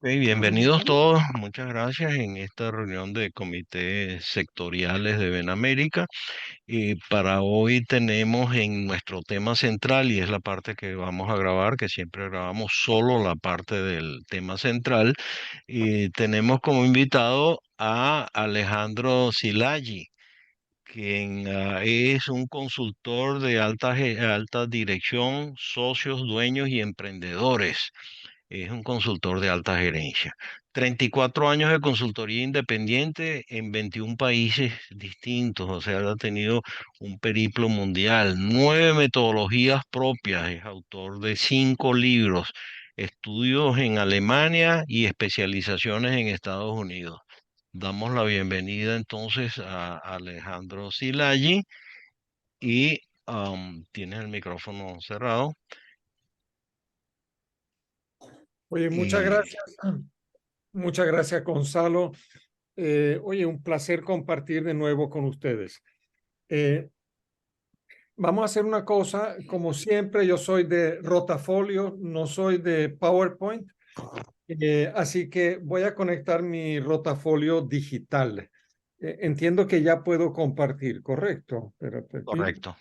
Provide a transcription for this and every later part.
Bienvenidos todos, muchas gracias en esta reunión de comités sectoriales de Benamérica. Y para hoy tenemos en nuestro tema central, y es la parte que vamos a grabar, que siempre grabamos solo la parte del tema central, y tenemos como invitado a Alejandro Silagi, quien es un consultor de alta dirección, socios, dueños y emprendedores. Es un consultor de alta gerencia. 34 años de consultoría independiente en 21 países distintos, o sea, ha tenido un periplo mundial, 9 metodologías propias, es autor de 5 libros, estudios en Alemania y especializaciones en Estados Unidos. Damos la bienvenida entonces a Alejandro Silagi y tienes el micrófono cerrado. Oye, muchas Y gracias. Muchas gracias, Gonzalo. Oye, un placer compartir de nuevo con ustedes. Eh, Vamos a hacer una cosa, como siempre, yo soy de Rotafolio, no soy de PowerPoint, así que voy a conectar mi Rotafolio digital. Entiendo que ya puedo compartir, ¿correcto? Espérate aquí. correcto.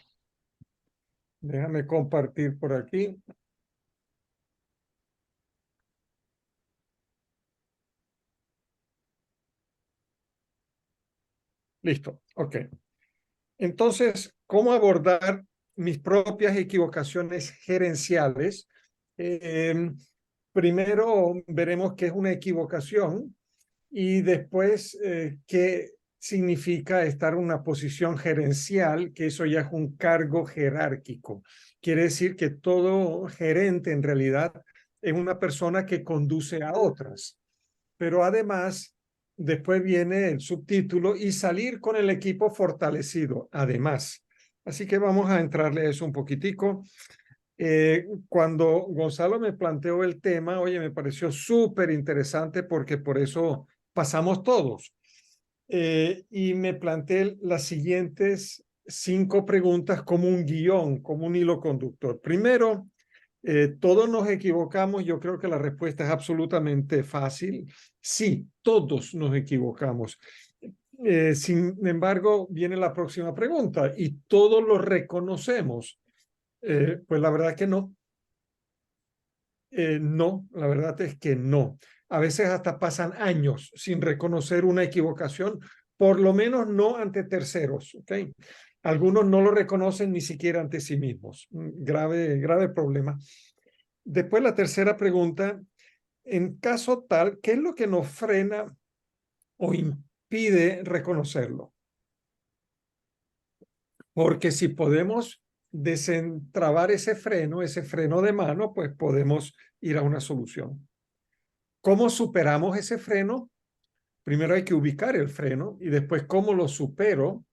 Déjame compartir por aquí. Listo, ok. Entonces, ¿cómo abordar mis propias equivocaciones gerenciales? Eh, Primero veremos qué es una equivocación y después qué significa estar en una posición gerencial, que eso ya es un cargo jerárquico. Quiere decir que todo gerente en realidad es una persona que conduce a otras, pero además después viene el subtítulo y salir con el equipo fortalecido, además. Así que vamos a entrarle a eso un poquitico. Cuando Gonzalo me planteó el tema, oye, me pareció súper interesante porque por eso pasamos todos. Y me planteé las siguientes 5 preguntas como un guión, como un hilo conductor. Primero, todos nos equivocamos. Yo creo que la respuesta es absolutamente fácil. Sí, todos nos equivocamos. Sin embargo, viene la próxima pregunta. ¿Y todos lo reconocemos? Pues la verdad que no. No, la verdad es que no. A veces hasta pasan años sin reconocer una equivocación, por lo menos no ante terceros, ¿ok? Algunos no lo reconocen ni siquiera ante sí mismos. Grave, grave problema. Después la tercera pregunta, en caso tal, ¿qué es lo que nos frena o impide reconocerlo? Porque si podemos desentrabar ese freno de mano, pues podemos ir a una solución. ¿Cómo superamos ese freno? Primero hay que ubicar el freno y después cómo lo supero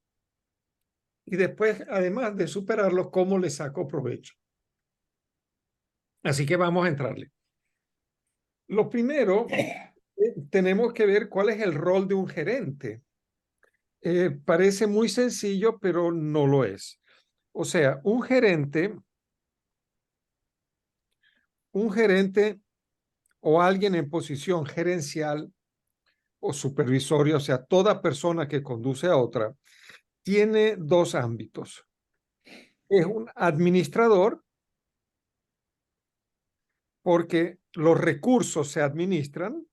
y después, además de superarlo, cómo le saco provecho. Así que vamos a entrarle. Lo primero, tenemos que ver cuál es el rol de un gerente. Parece muy sencillo, pero no lo es. O sea, un gerente o alguien en posición gerencial o supervisoria, o sea, toda persona que conduce a otra, tiene 2 ámbitos. Es un administrador porque los recursos se administran,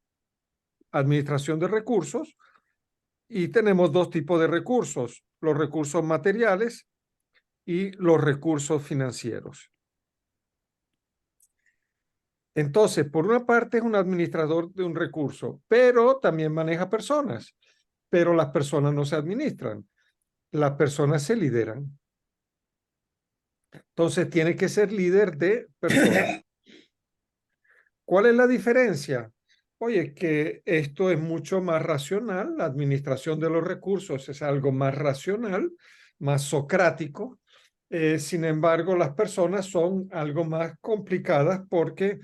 administración de recursos, y tenemos 2 tipos de recursos, los recursos materiales y los recursos financieros. Entonces, por una parte es un administrador de un recurso, pero también maneja personas, pero las personas no se administran, las personas se lideran. Entonces, tiene que ser líder de personas. ¿Cuál es la diferencia? Oye, que esto es mucho más racional, la administración de los recursos es algo más racional, más socrático. Sin embargo, las personas son algo más complicadas porque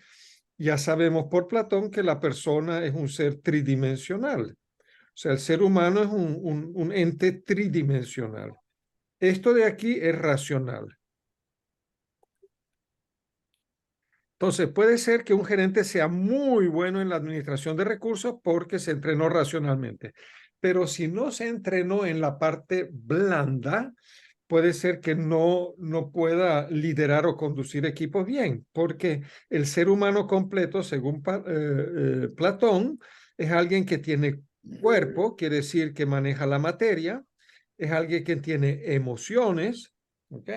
ya sabemos por Platón que la persona es un ser tridimensional. O sea, el ser humano es un ente tridimensional. Esto de aquí es racional. Entonces, puede ser que un gerente sea muy bueno en la administración de recursos porque se entrenó racionalmente, pero si no se entrenó en la parte blanda, puede ser que no pueda liderar o conducir equipos bien, porque el ser humano completo, según Platón, es alguien que tiene cuerpo, quiere decir que maneja la materia, es alguien que tiene emociones, ¿ok?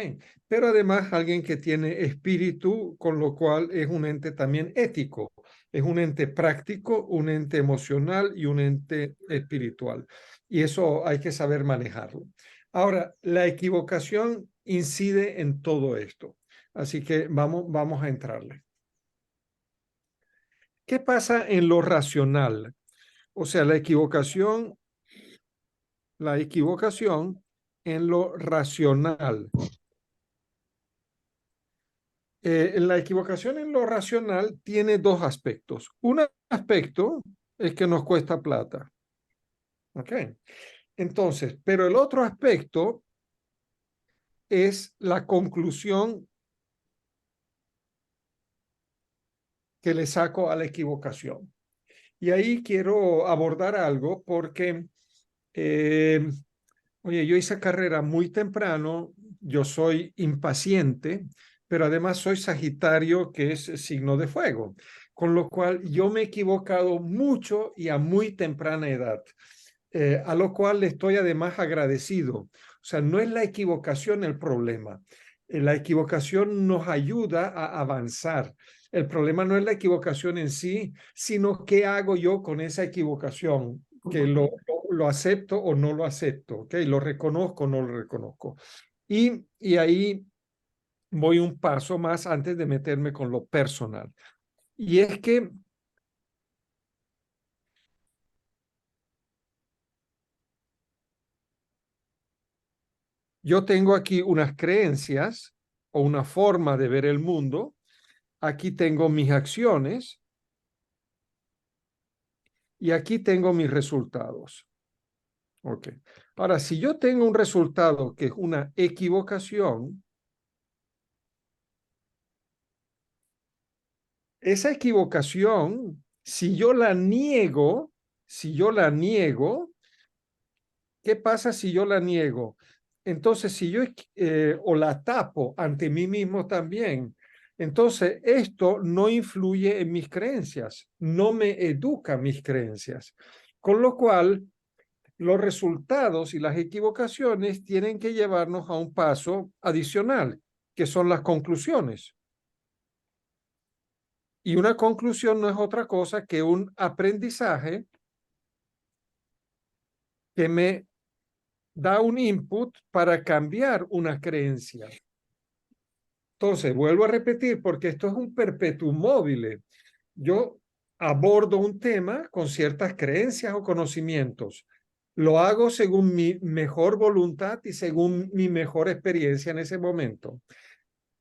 Pero además alguien que tiene espíritu, con lo cual es un ente también ético, es un ente práctico, un ente emocional y un ente espiritual. Y eso hay que saber manejarlo. Ahora, la equivocación incide en todo esto, así que vamos a entrarle. ¿Qué pasa en lo racional? O sea, la equivocación en lo racional. La equivocación en lo racional tiene dos aspectos. Un aspecto es que nos cuesta plata. ¿Ok? Entonces, pero el otro aspecto es la conclusión que le saco a la equivocación. Y ahí quiero abordar algo porque, eh, oye, yo hice carrera muy temprano, yo soy impaciente, pero además soy Sagitario, que es signo de fuego, con lo cual yo me he equivocado mucho y a muy temprana edad, a lo cual le estoy además agradecido. O sea, no es la equivocación el problema. La equivocación nos ayuda a avanzar. El problema no es la equivocación en sí, sino qué hago yo con esa equivocación, que lo acepto o no lo acepto, ¿ok? Lo reconozco o no lo reconozco. Y ahí voy un paso más antes de meterme con lo personal. Y es que yo tengo aquí unas creencias o una forma de ver el mundo. Aquí tengo mis acciones y aquí tengo mis resultados. Ok. Ahora, si yo tengo un resultado que es una equivocación, esa equivocación, si yo la niego, ¿qué pasa si yo la niego? Entonces, si yo o la tapo ante mí mismo también, entonces esto no influye en mis creencias, no me educa mis creencias. Con lo cual, los resultados y las equivocaciones tienen que llevarnos a un paso adicional, que son las conclusiones. Y una conclusión no es otra cosa que un aprendizaje que me da un input para cambiar una creencia. Entonces, vuelvo a repetir, porque esto es un perpetuum mobile. Yo abordo un tema con ciertas creencias o conocimientos. Lo hago según mi mejor voluntad y según mi mejor experiencia en ese momento.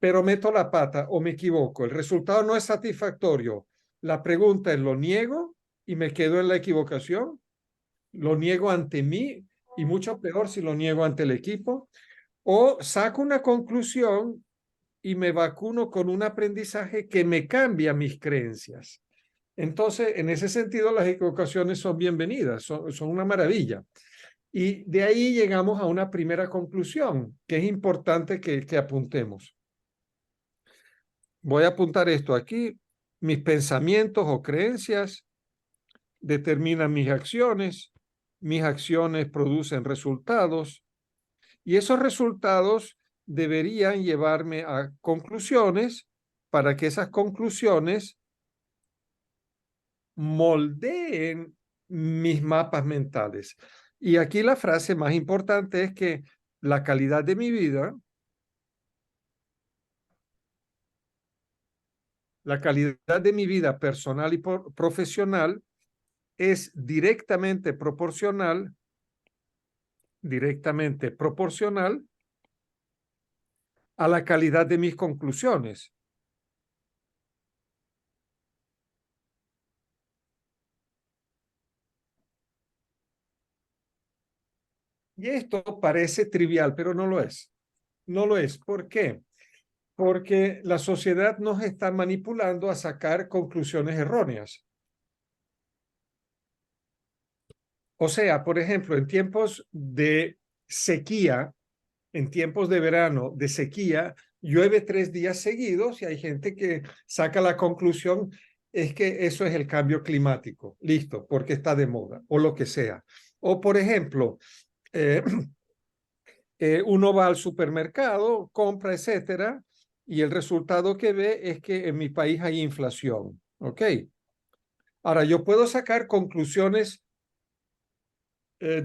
Pero meto la pata o me equivoco. El resultado no es satisfactorio. La pregunta es, ¿lo niego y me quedo en la equivocación? ¿Lo niego ante mí? Y mucho peor si lo niego ante el equipo. ¿O saco una conclusión y me vacuno con un aprendizaje que me cambia mis creencias? Entonces, en ese sentido, las equivocaciones son bienvenidas, son una maravilla. Y de ahí llegamos a una primera conclusión que es importante que apuntemos. Voy a apuntar esto aquí. Mis pensamientos o creencias determinan mis acciones producen resultados y esos resultados deberían llevarme a conclusiones para que esas conclusiones moldeen mis mapas mentales. Y aquí la frase más importante es que la calidad de mi vida, la calidad de mi vida personal y profesional es directamente proporcional a la calidad de mis conclusiones. Y esto parece trivial, pero no lo es. No lo es. ¿Por qué? porque la sociedad nos está manipulando a sacar conclusiones erróneas. O sea, por ejemplo, en tiempos de sequía, en tiempos de verano, de sequía, llueve 3 días seguidos y hay gente que saca la conclusión es que eso es el cambio climático, listo, porque está de moda o lo que sea. O por ejemplo, eh, uno va al supermercado, compra, etcétera, y el resultado que ve es que en mi país hay inflación. ¿Ok? Ahora, yo puedo sacar conclusiones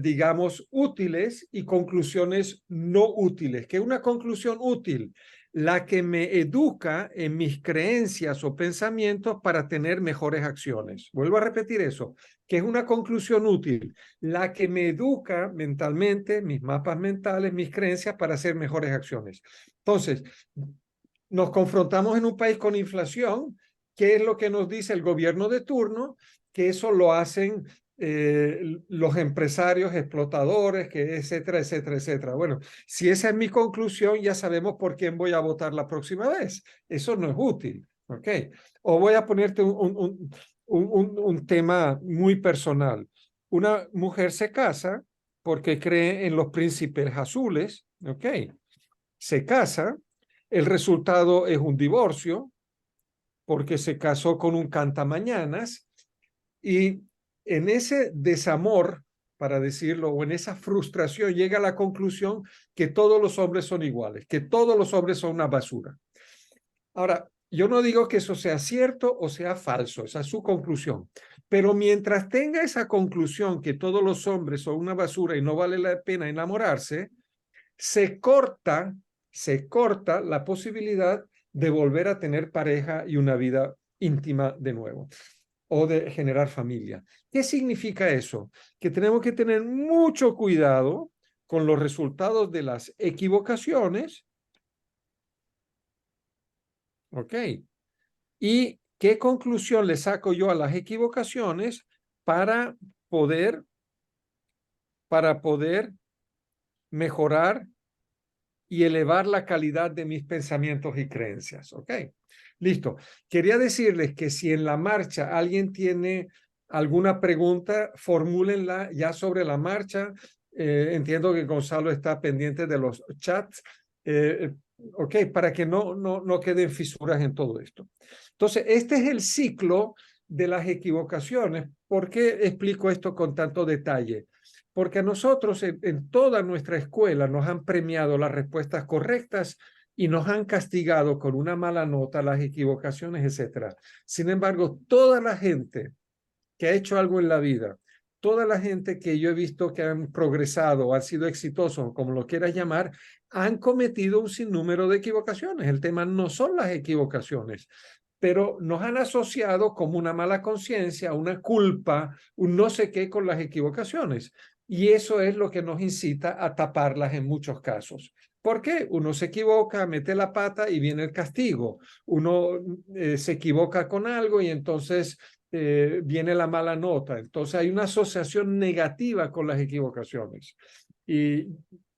digamos, útiles y conclusiones no útiles. ¿Qué es una conclusión útil? La que me educa en mis creencias o pensamientos para tener mejores acciones. Vuelvo a repetir eso, que es una conclusión útil, la que me educa mentalmente, mis mapas mentales, mis creencias para hacer mejores acciones. Entonces, nos confrontamos en un país con inflación. ¿Qué es lo que nos dice el gobierno de turno? Que eso lo hacen los empresarios explotadores, que etcétera, etcétera, etcétera. Bueno, si esa es mi conclusión, ya sabemos por quién voy a votar la próxima vez. Eso no es útil, ¿ok? O voy a ponerte un tema muy personal. Una mujer se casa porque cree en los príncipes azules, ¿ok? Se casa, el resultado es un divorcio porque se casó con un cantamañanas y en ese desamor, para decirlo, o en esa frustración llega a la conclusión que todos los hombres son iguales, que todos los hombres son una basura. Ahora, yo no digo que eso sea cierto o sea falso, esa es su conclusión. Pero mientras tenga esa conclusión que todos los hombres son una basura y no vale la pena enamorarse, se corta, se corta la posibilidad de volver a tener pareja y una vida íntima de nuevo o de generar familia. ¿Qué significa eso? Que tenemos que tener mucho cuidado con los resultados de las equivocaciones, ¿ok? ¿Y qué conclusión le saco yo a las equivocaciones para poder, para poder mejorar y elevar la calidad de mis pensamientos y creencias? ¿Ok? Listo. Quería decirles que si en la marcha alguien tiene alguna pregunta, formúlenla ya sobre la marcha. Entiendo que Gonzalo está pendiente de los chats. Ok, para que no queden fisuras en todo esto. Entonces, este es el ciclo de las equivocaciones. ¿Por qué explico esto con tanto detalle? Porque a nosotros en toda nuestra escuela nos han premiado las respuestas correctas y nos han castigado con una mala nota, las equivocaciones, etcétera. Sin embargo, toda la gente que ha hecho algo en la vida, toda la gente que yo he visto que han progresado, han sido exitosos, como lo quieras llamar, han cometido un sinnúmero de equivocaciones. El tema no son las equivocaciones, pero nos han asociado como una mala conciencia, una culpa, un no sé qué con las equivocaciones. Y eso es lo que nos incita a taparlas en muchos casos. ¿Por qué? Uno se equivoca, mete la pata y viene el castigo. Uno se equivoca con algo y entonces viene la mala nota. Entonces hay una asociación negativa con las equivocaciones. Y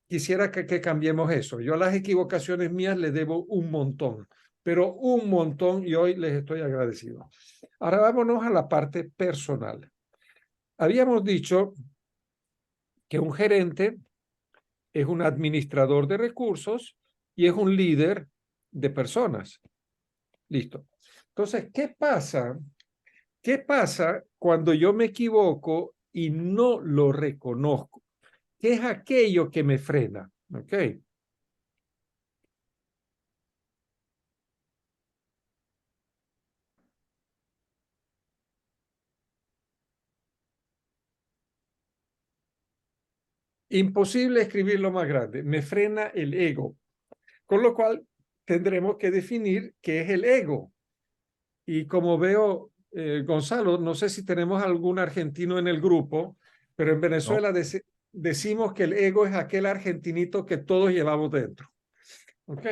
quisiera que cambiemos eso. Yo a las equivocaciones mías le debo un montón, pero un montón, y hoy les estoy agradecido. Ahora vámonos a la parte personal. Habíamos dicho que un gerente es un administrador de recursos y es un líder de personas. Listo. Entonces, ¿qué pasa? ¿Qué pasa cuando yo me equivoco y no lo reconozco? ¿Qué es aquello que me frena? ¿Ok? Imposible escribirlo más grande. Me frena el ego. Con lo cual, tendremos que definir qué es el ego. Y como veo, Gonzalo, no sé si tenemos algún argentino en el grupo, pero en ¿no? Venezuela decimos que el ego es aquel argentinito que todos llevamos dentro. ¿Ok?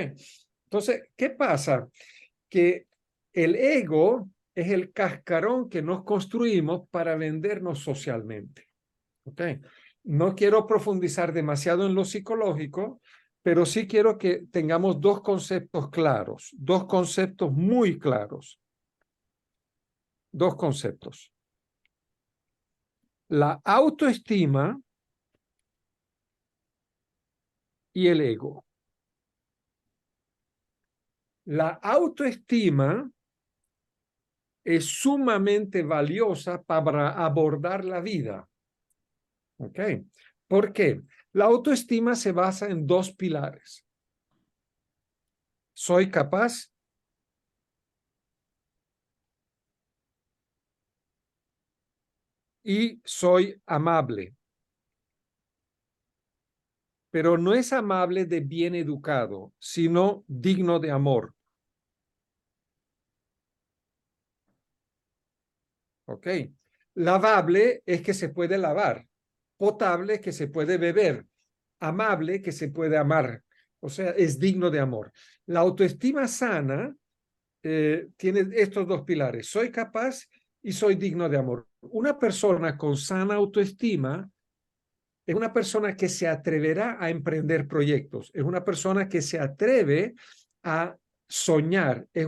Entonces, ¿qué pasa? Que el ego es el cascarón que nos construimos para vendernos socialmente. ¿Ok? No quiero profundizar demasiado en lo psicológico, pero sí quiero que tengamos dos conceptos claros, dos conceptos muy claros, dos conceptos. La autoestima y el ego. La autoestima es sumamente valiosa para abordar la vida. ¿Ok? ¿Por qué? La autoestima se basa en dos pilares. Soy capaz y soy amable, pero no es amable de bien educado, sino digno de amor. ¿Ok? Lavable es que se puede lavar, potable que se puede beber, amable que se puede amar, o sea, es digno de amor. La autoestima sana tiene estos dos pilares, soy capaz y soy digno de amor. Una persona con sana autoestima es una persona que se atreverá a emprender proyectos, es una persona que se atreve a soñar, es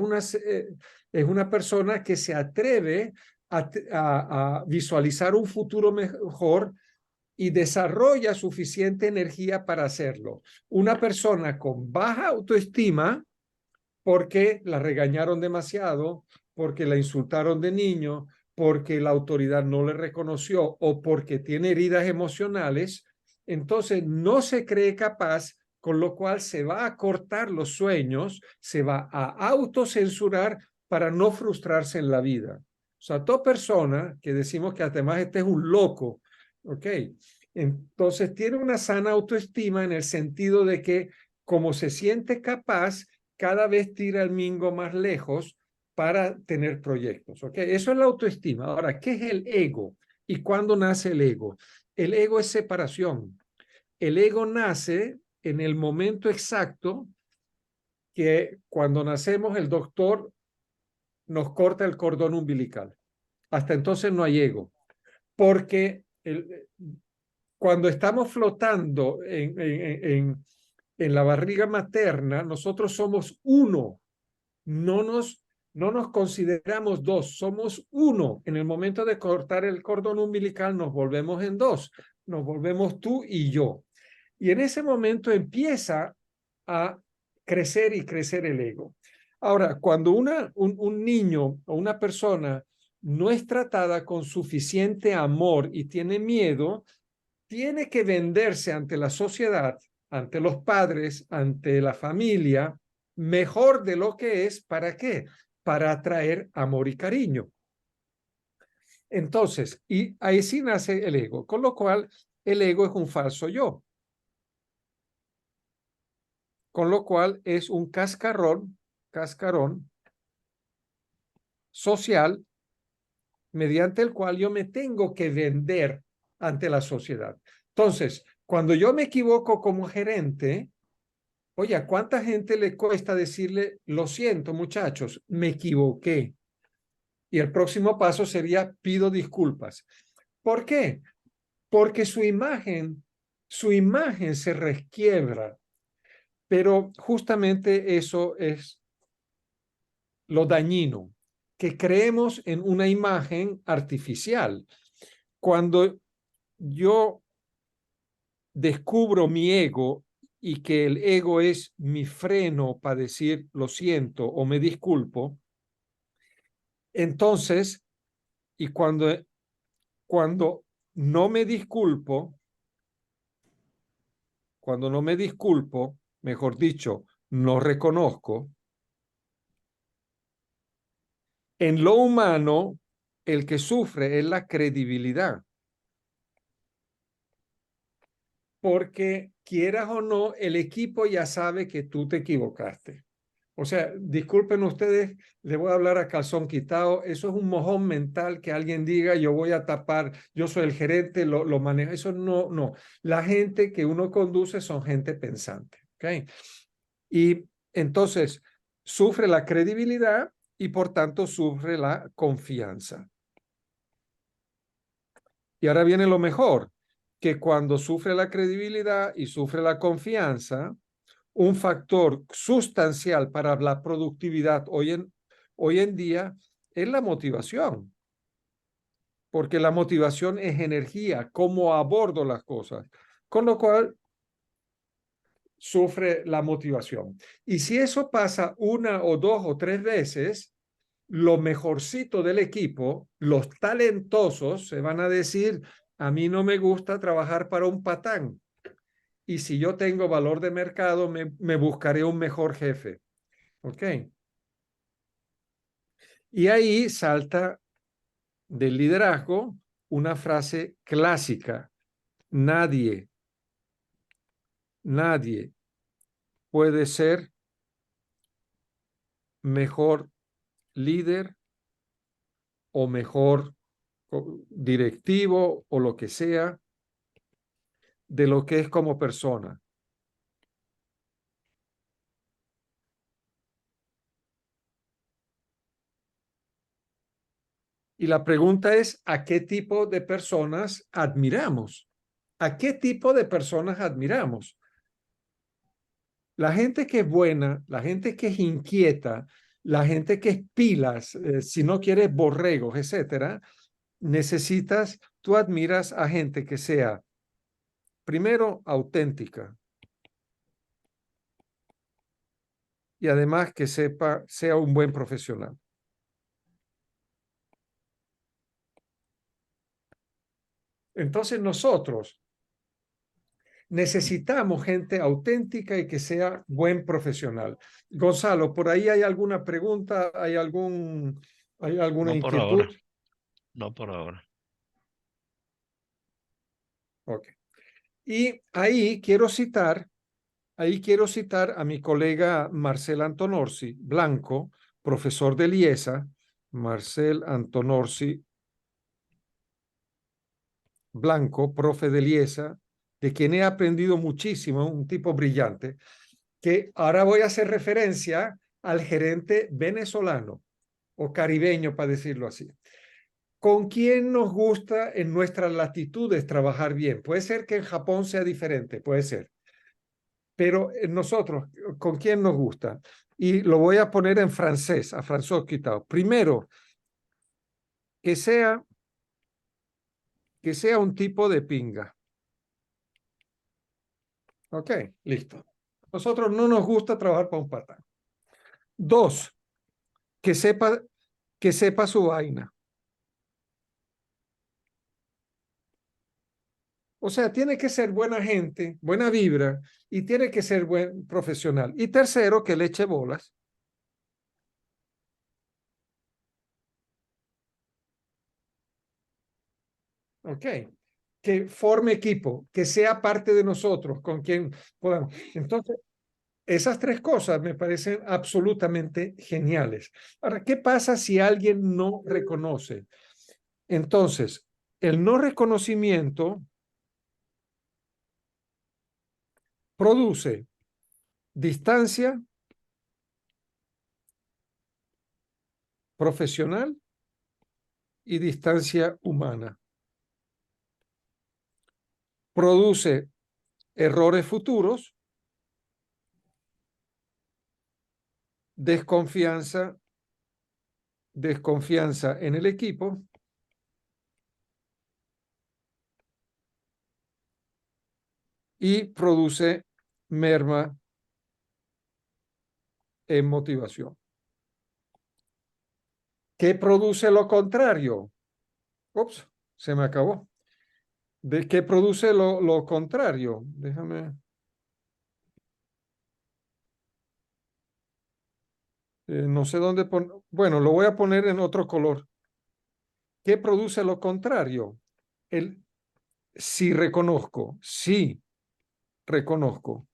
una persona que se atreve a visualizar un futuro mejor y desarrolla suficiente energía para hacerlo. Una persona con baja autoestima porque la regañaron demasiado, porque la insultaron de niño, porque la autoridad no le reconoció o porque tiene heridas emocionales, entonces no se cree capaz, con lo cual se va a cortar los sueños, se va a autocensurar para no frustrarse en la vida. O sea, toda persona que decimos que además este es un loco, ¿ok? Entonces tiene una sana autoestima en el sentido de que como se siente capaz, cada vez tira el mingo más lejos para tener proyectos. ¿Ok? Eso es la autoestima. Ahora, ¿qué es el ego? ¿Y cuándo nace el ego? El ego es separación. El ego nace en el momento exacto que cuando nacemos el doctor nos corta el cordón umbilical. Hasta entonces no hay ego, porque cuando estamos flotando en la barriga materna, nosotros somos uno. No nos, no nos consideramos dos, somos uno. En el momento de cortar el cordón umbilical nos volvemos en dos, nos volvemos tú y yo. Y en ese momento empieza a crecer y crecer el ego. Ahora, cuando un niño o una persona no es tratada con suficiente amor y tiene miedo, tiene que venderse ante la sociedad, ante los padres, ante la familia, mejor de lo que es. ¿Para qué? Para atraer amor y cariño. Entonces, y ahí sí nace el ego, con lo cual el ego es un falso yo, con lo cual es un cascarón social mediante el cual yo me tengo que vender ante la sociedad. Entonces, cuando yo me equivoco como gerente, oye, ¿a cuánta gente le cuesta decirle, lo siento, muchachos, me equivoqué? Y el próximo paso sería, pido disculpas. ¿Por qué? Porque su imagen se resquiebra. Pero justamente eso es lo dañino, que creemos en una imagen artificial. Cuando yo descubro mi ego y que el ego es mi freno para decir lo siento o me disculpo, entonces, y cuando no me disculpo, cuando no me disculpo, mejor dicho, no reconozco, en lo humano, el que sufre es la credibilidad, porque quieras o no, el equipo ya sabe que tú te equivocaste. O sea, disculpen ustedes, le voy a hablar a calzón quitado. Eso es un mojón mental que alguien diga, yo voy a tapar, yo soy el gerente, lo manejo. Eso no, no. La gente que uno conduce son gente pensante. ¿Ok? Y entonces sufre la credibilidad y por tanto sufre la confianza. Y ahora viene lo mejor, que cuando sufre la credibilidad y sufre la confianza, un factor sustancial para la productividad hoy en día es la motivación, porque la motivación es energía, cómo abordo las cosas, con lo cual sufre la motivación. Y si eso pasa una o dos o tres veces, lo mejorcito del equipo, los talentosos, se van a decir, a mí no me gusta trabajar para un patán. Y si yo tengo valor de mercado, me buscaré un mejor jefe. ¿Ok? Y ahí salta del liderazgo una frase clásica. Nadie, nadie puede ser mejor líder o mejor directivo o lo que sea de lo que es como persona. Y la pregunta es, ¿a qué tipo de personas admiramos? ¿A qué tipo de personas admiramos? La gente que es buena, la gente que es inquieta, la gente que es pilas, si no quieres borregos, etcétera, necesitas, tú admiras a gente que sea, primero, auténtica y además que sepa, sea un buen profesional. Entonces nosotros necesitamos gente auténtica y que sea buen profesional. Gonzalo, ¿por ahí hay alguna pregunta? ¿Hay alguna No por ahora, inquietud? no por ahora. Ok. Y ahí quiero citar a mi colega Marcel Antonorsi Blanco, profesor de IESA, Marcel Antonorsi Blanco, profe de IESA, de quien he aprendido muchísimo, un tipo brillante, que ahora voy a hacer referencia al gerente venezolano o caribeño, para decirlo así. ¿Con quién nos gusta en nuestras latitudes trabajar bien? Puede ser que en Japón sea diferente, puede ser, pero nosotros, ¿con quién nos gusta? Y lo voy a poner en francés, a François Quitao. Primero, que sea, que sea un tipo de pinga. Ok, listo. Nosotros no nos gusta trabajar para un patán. Dos, que sepa, que sepa su vaina. O sea, tiene que ser buena gente, buena vibra y tiene que ser buen profesional. Y tercero, que le eche bolas. Ok. Que forme equipo, que sea parte de nosotros, con quien podamos. Entonces, esas tres cosas me parecen absolutamente geniales. Ahora, ¿qué pasa si alguien no reconoce? Entonces, el no reconocimiento produce distancia profesional y distancia humana. Produce errores futuros, desconfianza, desconfianza en el equipo y produce merma en motivación. ¿Qué produce lo contrario? Ups, se me acabó. ¿De qué produce lo contrario? Déjame. No sé dónde poner. Bueno, lo voy a poner en otro color. ¿Qué produce lo contrario? El sí reconozco, sí reconozco.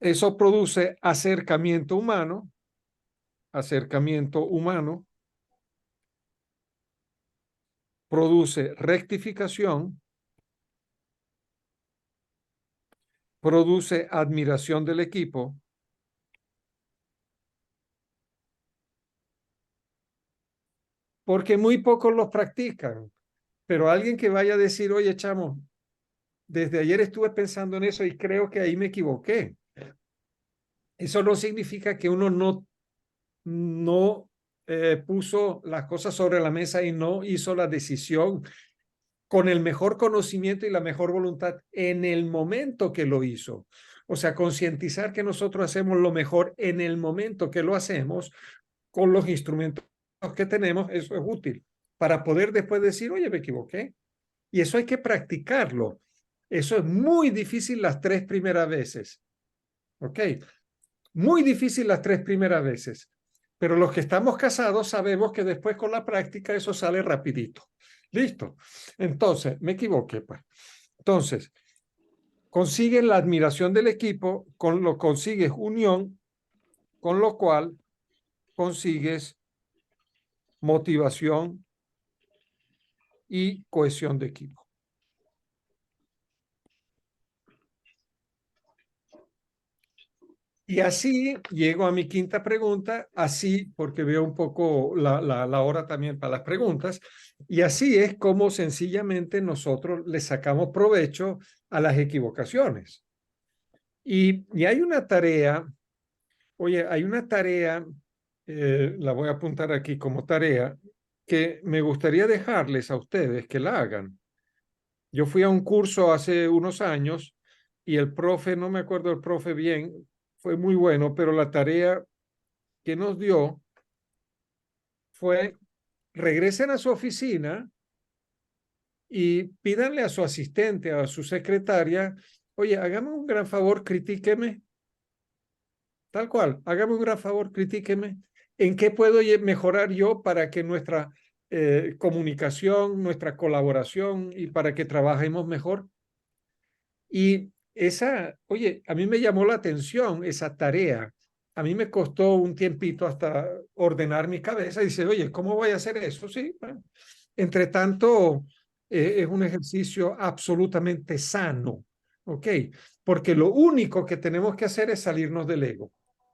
Eso produce acercamiento humano, produce rectificación, produce admiración del equipo, porque muy pocos los practican. Pero alguien que vaya a decir, oye, chamo, desde ayer estuve pensando en eso y creo que ahí me equivoqué. Eso no significa que uno no puso las cosas sobre la mesa y no hizo la decisión con el mejor conocimiento y la mejor voluntad en el momento que lo hizo. O sea, concientizar que nosotros hacemos lo mejor en el momento que lo hacemos con los instrumentos que tenemos, eso es útil para poder después decir, oye, me equivoqué. Y eso hay que practicarlo. Eso es muy difícil las 3 primeras veces. ¿Ok? Muy difícil las 3 primeras veces. Pero los que estamos casados sabemos que después con la práctica eso sale rapidito. Listo. Entonces, me equivoqué, pues. Entonces, consigues la admiración del equipo, consigues unión, con lo cual consigues motivación y cohesión de equipo. Y así llego a mi quinta pregunta, así, porque veo un poco la hora también para las preguntas, y así es como sencillamente nosotros le sacamos provecho a las equivocaciones. Y hay una tarea, oye, hay una tarea, la voy a apuntar aquí como tarea, que me gustaría dejarles a ustedes que la hagan. Yo fui a un curso hace unos años y el profe, no me acuerdo el profe bien, fue muy bueno, pero la tarea que nos dio fue regresen a su oficina y pídanle a su asistente, a su secretaria, oye, hágame un gran favor, critíqueme, tal cual, hágame un gran favor, critíqueme. ¿En qué puedo mejorar yo para que nuestra comunicación, nuestra colaboración y para que trabajemos mejor? Y esa, oye, a mí me llamó la atención esa tarea. A mí me costó un tiempito hasta ordenar mi cabeza y dice, oye, ¿cómo voy a hacer eso? Sí, bueno. Entre tanto, es un ejercicio absolutamente sano, ¿ok? Porque lo único que tenemos que hacer es salirnos del ego.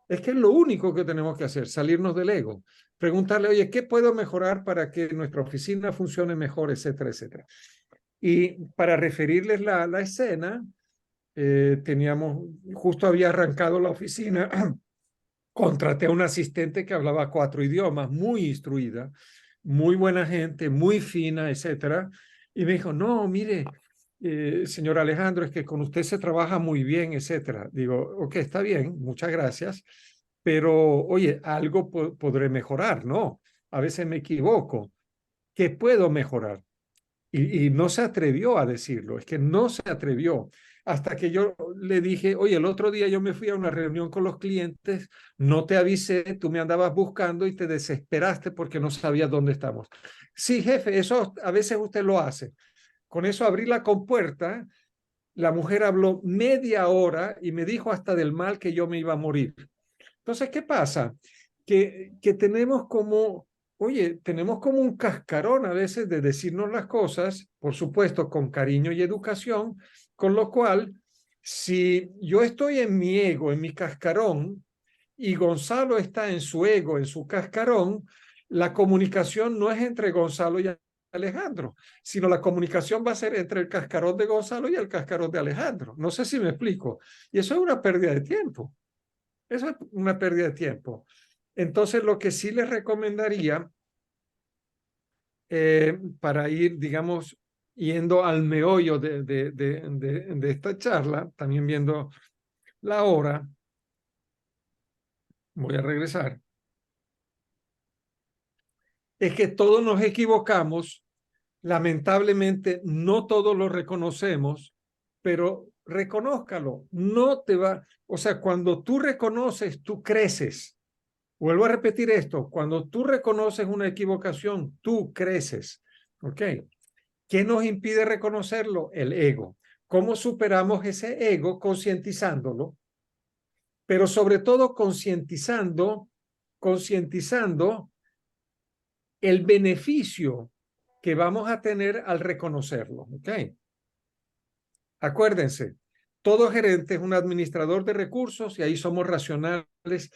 Es que es lo único que tenemos que hacer, salirnos del ego. Preguntarle, oye, ¿qué puedo mejorar para que nuestra oficina funcione mejor, etcétera, etcétera? Y para referirles la escena, justo había arrancado la oficina, contraté a un asistente que hablaba 4 idiomas, muy instruida, muy buena gente, muy fina, etcétera. Y me dijo, no, mire, señor Alejandro, es que con usted se trabaja muy bien, etcétera. Digo, ok, está bien, muchas gracias, pero oye, algo podré mejorar, ¿no? A veces me equivoco. ¿Qué puedo mejorar? Y no se atrevió a decirlo, es que no se atrevió. Hasta que yo le dije, oye, el otro día yo me fui a una reunión con los clientes, no te avisé, tú me andabas buscando y te desesperaste porque no sabías dónde estamos. Sí, jefe, eso a veces usted lo hace. Con eso abrí la compuerta, la mujer habló media hora y me dijo hasta del mal que yo me iba a morir. Entonces, ¿qué pasa? Que tenemos como, oye, tenemos como un cascarón a veces de decirnos las cosas, por supuesto, con cariño y educación, con lo cual, si yo estoy en mi ego, en mi cascarón, y Gonzalo está en su ego, en su cascarón, la comunicación no es entre Gonzalo y Alejandro, sino la comunicación va a ser entre el cascarón de Gonzalo y el cascarón de Alejandro. No sé si me explico. Y eso es una pérdida de tiempo. Eso es una pérdida de tiempo. Entonces, lo que sí les recomendaría para ir, digamos, yendo al meollo de esta charla, también viendo la hora, voy a regresar, es que todos nos equivocamos, lamentablemente no todos lo reconocemos, pero reconózcalo, no te va, o sea, cuando tú reconoces, tú creces. Vuelvo a repetir esto, cuando tú reconoces una equivocación, tú creces, ¿ok? ¿Qué nos impide reconocerlo? El ego. ¿Cómo superamos ese ego? Concientizándolo, pero sobre todo concientizando el beneficio que vamos a tener al reconocerlo, ¿ok? Acuérdense, todo gerente es un administrador de recursos y ahí somos racionales,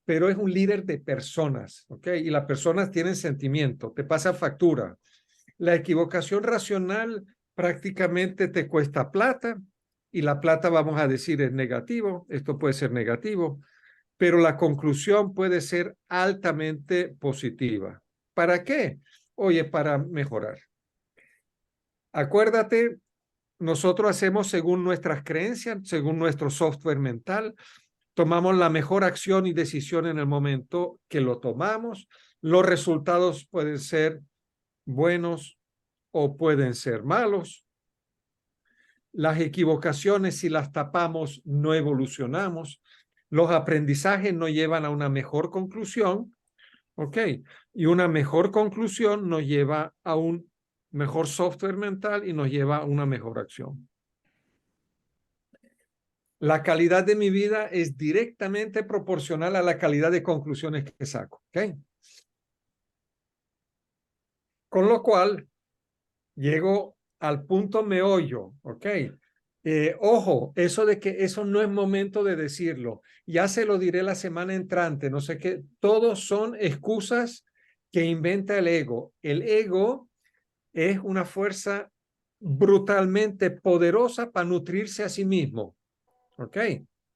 pero es un líder de personas, ¿ok? Y las personas tienen sentimiento, te pasa factura. La equivocación racional prácticamente te cuesta plata y la plata, vamos a decir, es negativo. Esto puede ser negativo, pero la conclusión puede ser altamente positiva. ¿Para qué? Oye, para mejorar. Acuérdate, nosotros hacemos según nuestras creencias, según nuestro software mental, tomamos la mejor acción y decisión en el momento que lo tomamos. Los resultados pueden ser buenos o pueden ser malos. Las equivocaciones, si las tapamos, no evolucionamos. Los aprendizajes nos llevan a una mejor conclusión, ¿ok? Y una mejor conclusión nos lleva a un mejor software mental y nos lleva a una mejor acción. La calidad de mi vida es directamente proporcional a la calidad de conclusiones que saco, ¿ok? Con lo cual, llego al punto meollo, ¿ok? Ojo, eso de que eso no es momento de decirlo, ya se lo diré la semana entrante, no sé qué, todos son excusas que inventa el ego. El ego es una fuerza brutalmente poderosa para nutrirse a sí mismo, ¿ok?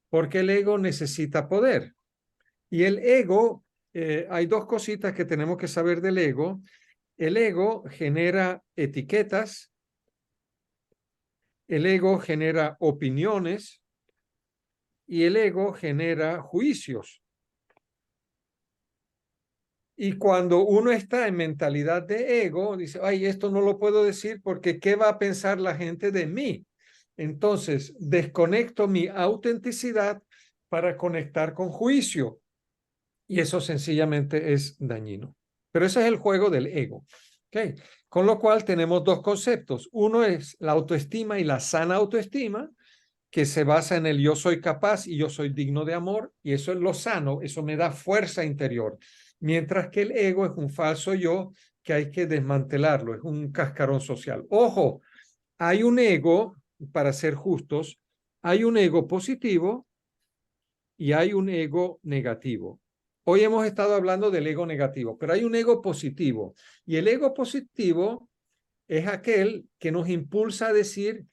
Porque el ego necesita poder. Y el ego, hay dos cositas que tenemos que saber del ego. El ego genera etiquetas, el ego genera opiniones y el ego genera juicios. Y cuando uno está en mentalidad de ego, dice, ay, esto no lo puedo decir porque ¿qué va a pensar la gente de mí? Entonces, desconecto mi autenticidad para conectar con juicio. Y eso sencillamente es dañino. Pero ese es el juego del ego. ¿Okay? Con lo cual tenemos dos conceptos. Uno es la autoestima y la sana autoestima, que se basa en el yo soy capaz y yo soy digno de amor, y eso es lo sano, eso me da fuerza interior. Mientras que el ego es un falso yo que hay que desmantelarlo, es un cascarón social. Ojo, hay un ego, para ser justos, hay un ego positivo y hay un ego negativo. Hoy hemos estado hablando del ego negativo, pero hay un ego positivo. Y el ego positivo es aquel que nos impulsa a decir,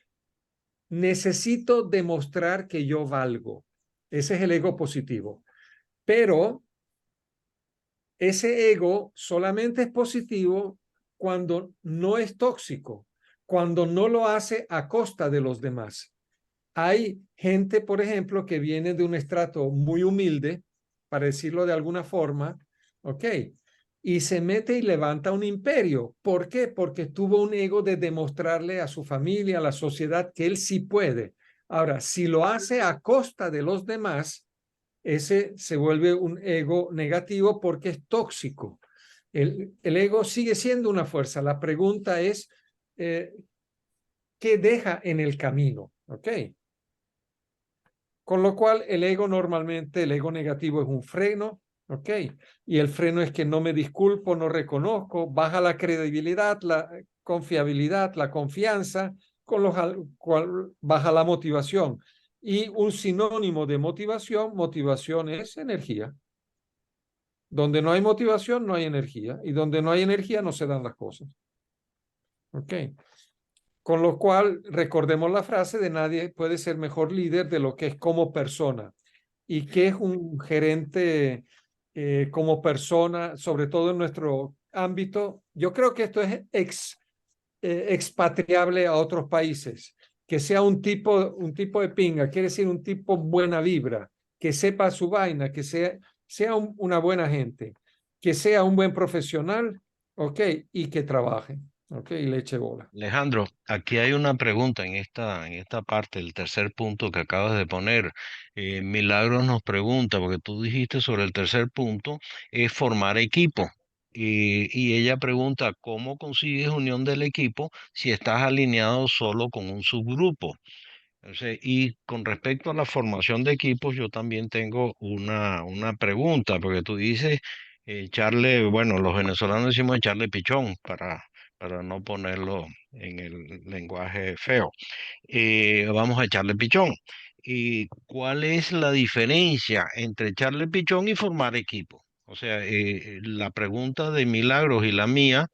necesito demostrar que yo valgo. Ese es el ego positivo. Pero ese ego solamente es positivo cuando no es tóxico, cuando no lo hace a costa de los demás. Hay gente, por ejemplo, que viene de un estrato muy humilde, para decirlo de alguna forma, ¿ok? Y se mete y levanta un imperio. ¿Por qué? Porque tuvo un ego de demostrarle a su familia, a la sociedad, que él sí puede. Ahora, si lo hace a costa de los demás, ese se vuelve un ego negativo porque es tóxico. El ego sigue siendo una fuerza. La pregunta es, ¿qué deja en el camino? ¿Ok? Con lo cual, el ego normalmente, el ego negativo es un freno, ¿ok? Y el freno es que no me disculpo, no reconozco, baja la credibilidad, la confiabilidad, la confianza, con lo cual baja la motivación. Y un sinónimo de motivación, motivación es energía. Donde no hay motivación, no hay energía. Y donde no hay energía, no se dan las cosas. ¿Ok? Con lo cual, recordemos la frase de nadie puede ser mejor líder de lo que es como persona. ¿Y qué es un gerente como persona, sobre todo en nuestro ámbito? Yo creo que esto es expatriable a otros países. Que sea un tipo de pinga, quiere decir un tipo buena vibra, que sepa su vaina, que sea una buena gente, que sea un buen profesional, ¿ok? Y que trabaje, ¿ok? Y le eche bola. Alejandro, aquí hay una pregunta en esta parte, el tercer punto que acabas de poner. Milagros nos pregunta, porque tú dijiste sobre el tercer punto, es formar equipo. Y ella pregunta, ¿cómo consigues unión del equipo si estás alineado solo con un subgrupo? Y con respecto a la formación de equipos, yo también tengo una pregunta, porque tú dices, echarle, bueno, los venezolanos decimos echarle pichón para no ponerlo en el lenguaje feo. Vamos a echarle pichón. ¿Y cuál es la diferencia entre echarle pichón y formar equipo? O sea, la pregunta de Milagros y la mía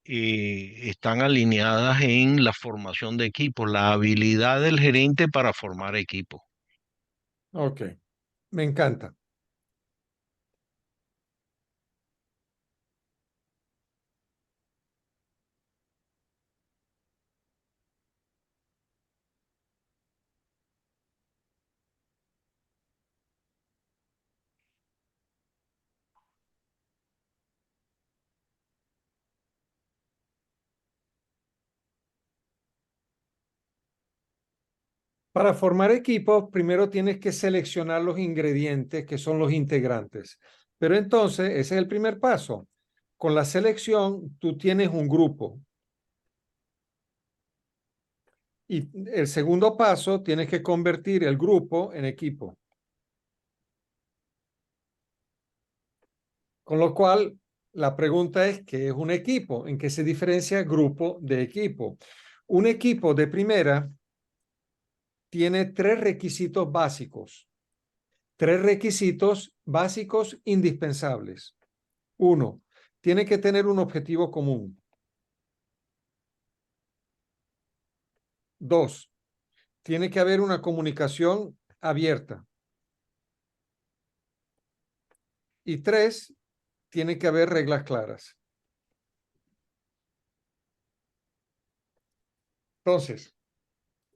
están alineadas en la formación de equipos, la habilidad del gerente para formar equipos. Ok, me encanta. Para formar equipos, primero tienes que seleccionar los ingredientes que son los integrantes. Pero entonces, ese es el primer paso. Con la selección, tú tienes un grupo. Y el segundo paso, tienes que convertir el grupo en equipo. Con lo cual, la pregunta es, ¿qué es un equipo? ¿En qué se diferencia grupo de equipo? Un equipo de primera tiene tres requisitos básicos. Tres requisitos básicos indispensables. Uno, tiene que tener un objetivo común. Dos, tiene que haber una comunicación abierta. Y tres, tiene que haber reglas claras. Entonces,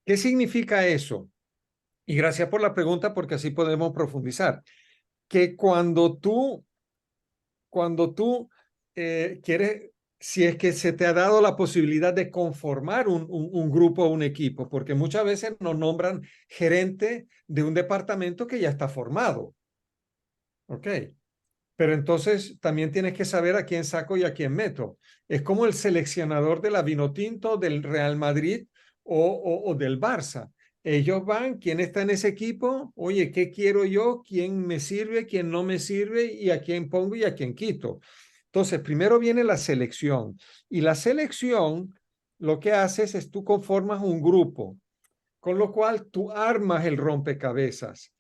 ¿qué significa eso? Y gracias por la pregunta porque así podemos profundizar. Que cuando tú quieres, si es que se te ha dado la posibilidad de conformar un grupo o un equipo, porque muchas veces nos nombran gerente de un departamento que ya está formado, ¿ok? Pero entonces también tienes que saber a quién saco y a quién meto. Es como el seleccionador de la Vinotinto, del Real Madrid o del Barça. Ellos van, quién está en ese equipo, oye, ¿qué quiero yo? ¿Quién me sirve? ¿Quién no me sirve? ¿Y a quién pongo y a quién quito? Entonces, primero viene la selección. Y la selección, lo que haces es tú conformas un grupo, con lo cual tú armas el rompecabezas,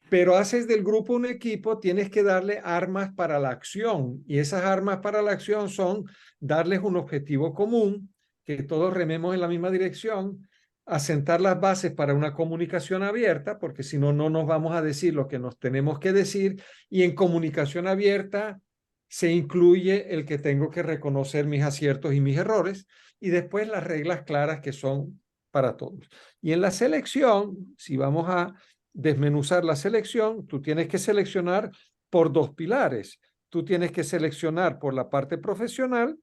pero haces del grupo un equipo, tienes que darle armas para la acción. Y esas armas para la acción son darles un objetivo común, que todos rememos en la misma dirección, asentar las bases para una comunicación abierta, porque si no, no nos vamos a decir lo que nos tenemos que decir. Y en comunicación abierta se incluye el que tengo que reconocer mis aciertos y mis errores, y después las reglas claras que son para todos. Y en la selección, si vamos a desmenuzar la selección, tú tienes que seleccionar por dos pilares. Tú tienes que seleccionar por la parte profesional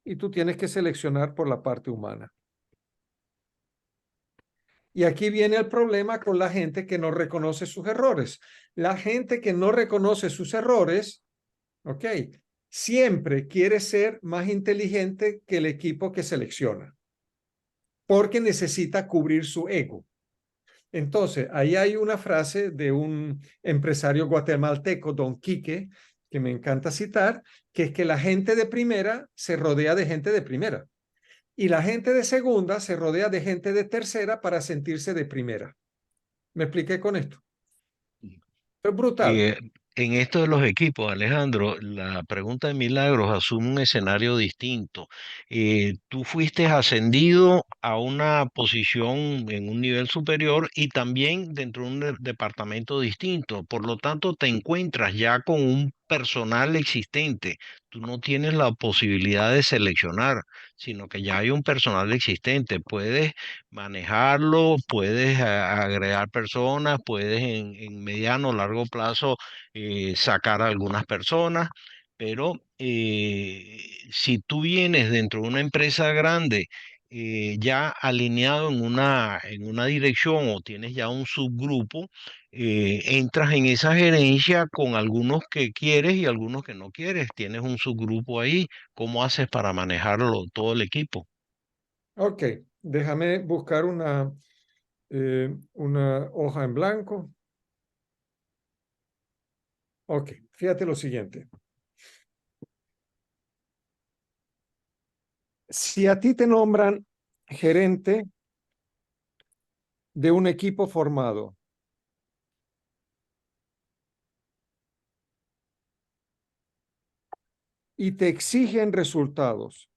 y tú tienes que seleccionar por la parte humana. Y aquí viene el problema con la gente que no reconoce sus errores. La gente que no reconoce sus errores, ¿ok? Siempre quiere ser más inteligente que el equipo que selecciona, porque necesita cubrir su ego. Entonces, ahí hay una frase de un empresario guatemalteco, don Quique, que me encanta citar, que es que la gente de primera se rodea de gente de primera y la gente de segunda se rodea de gente de tercera para sentirse de primera. ¿Me expliqué con esto? Es brutal. Eh, en esto de los equipos, Alejandro, la pregunta de Milagros asume un escenario distinto. Tú fuiste ascendido a una posición en un nivel superior y también dentro de un departamento distinto. Por lo tanto, te encuentras ya con un personal existente. Tú no tienes la posibilidad de seleccionar, sino que ya hay un personal existente. Puedes manejarlo, puedes agregar personas, puedes en mediano o largo plazo sacar a algunas personas, pero si tú vienes dentro de una empresa grande, ya alineado en una dirección o tienes ya un subgrupo, entras en esa gerencia con algunos que quieres y algunos que no quieres. Tienes un subgrupo ahí. ¿Cómo haces para manejarlo todo el equipo? Ok, déjame buscar una hoja en blanco. Ok, fíjate lo siguiente. Si a ti te nombran gerente de un equipo formado y te exigen resultados,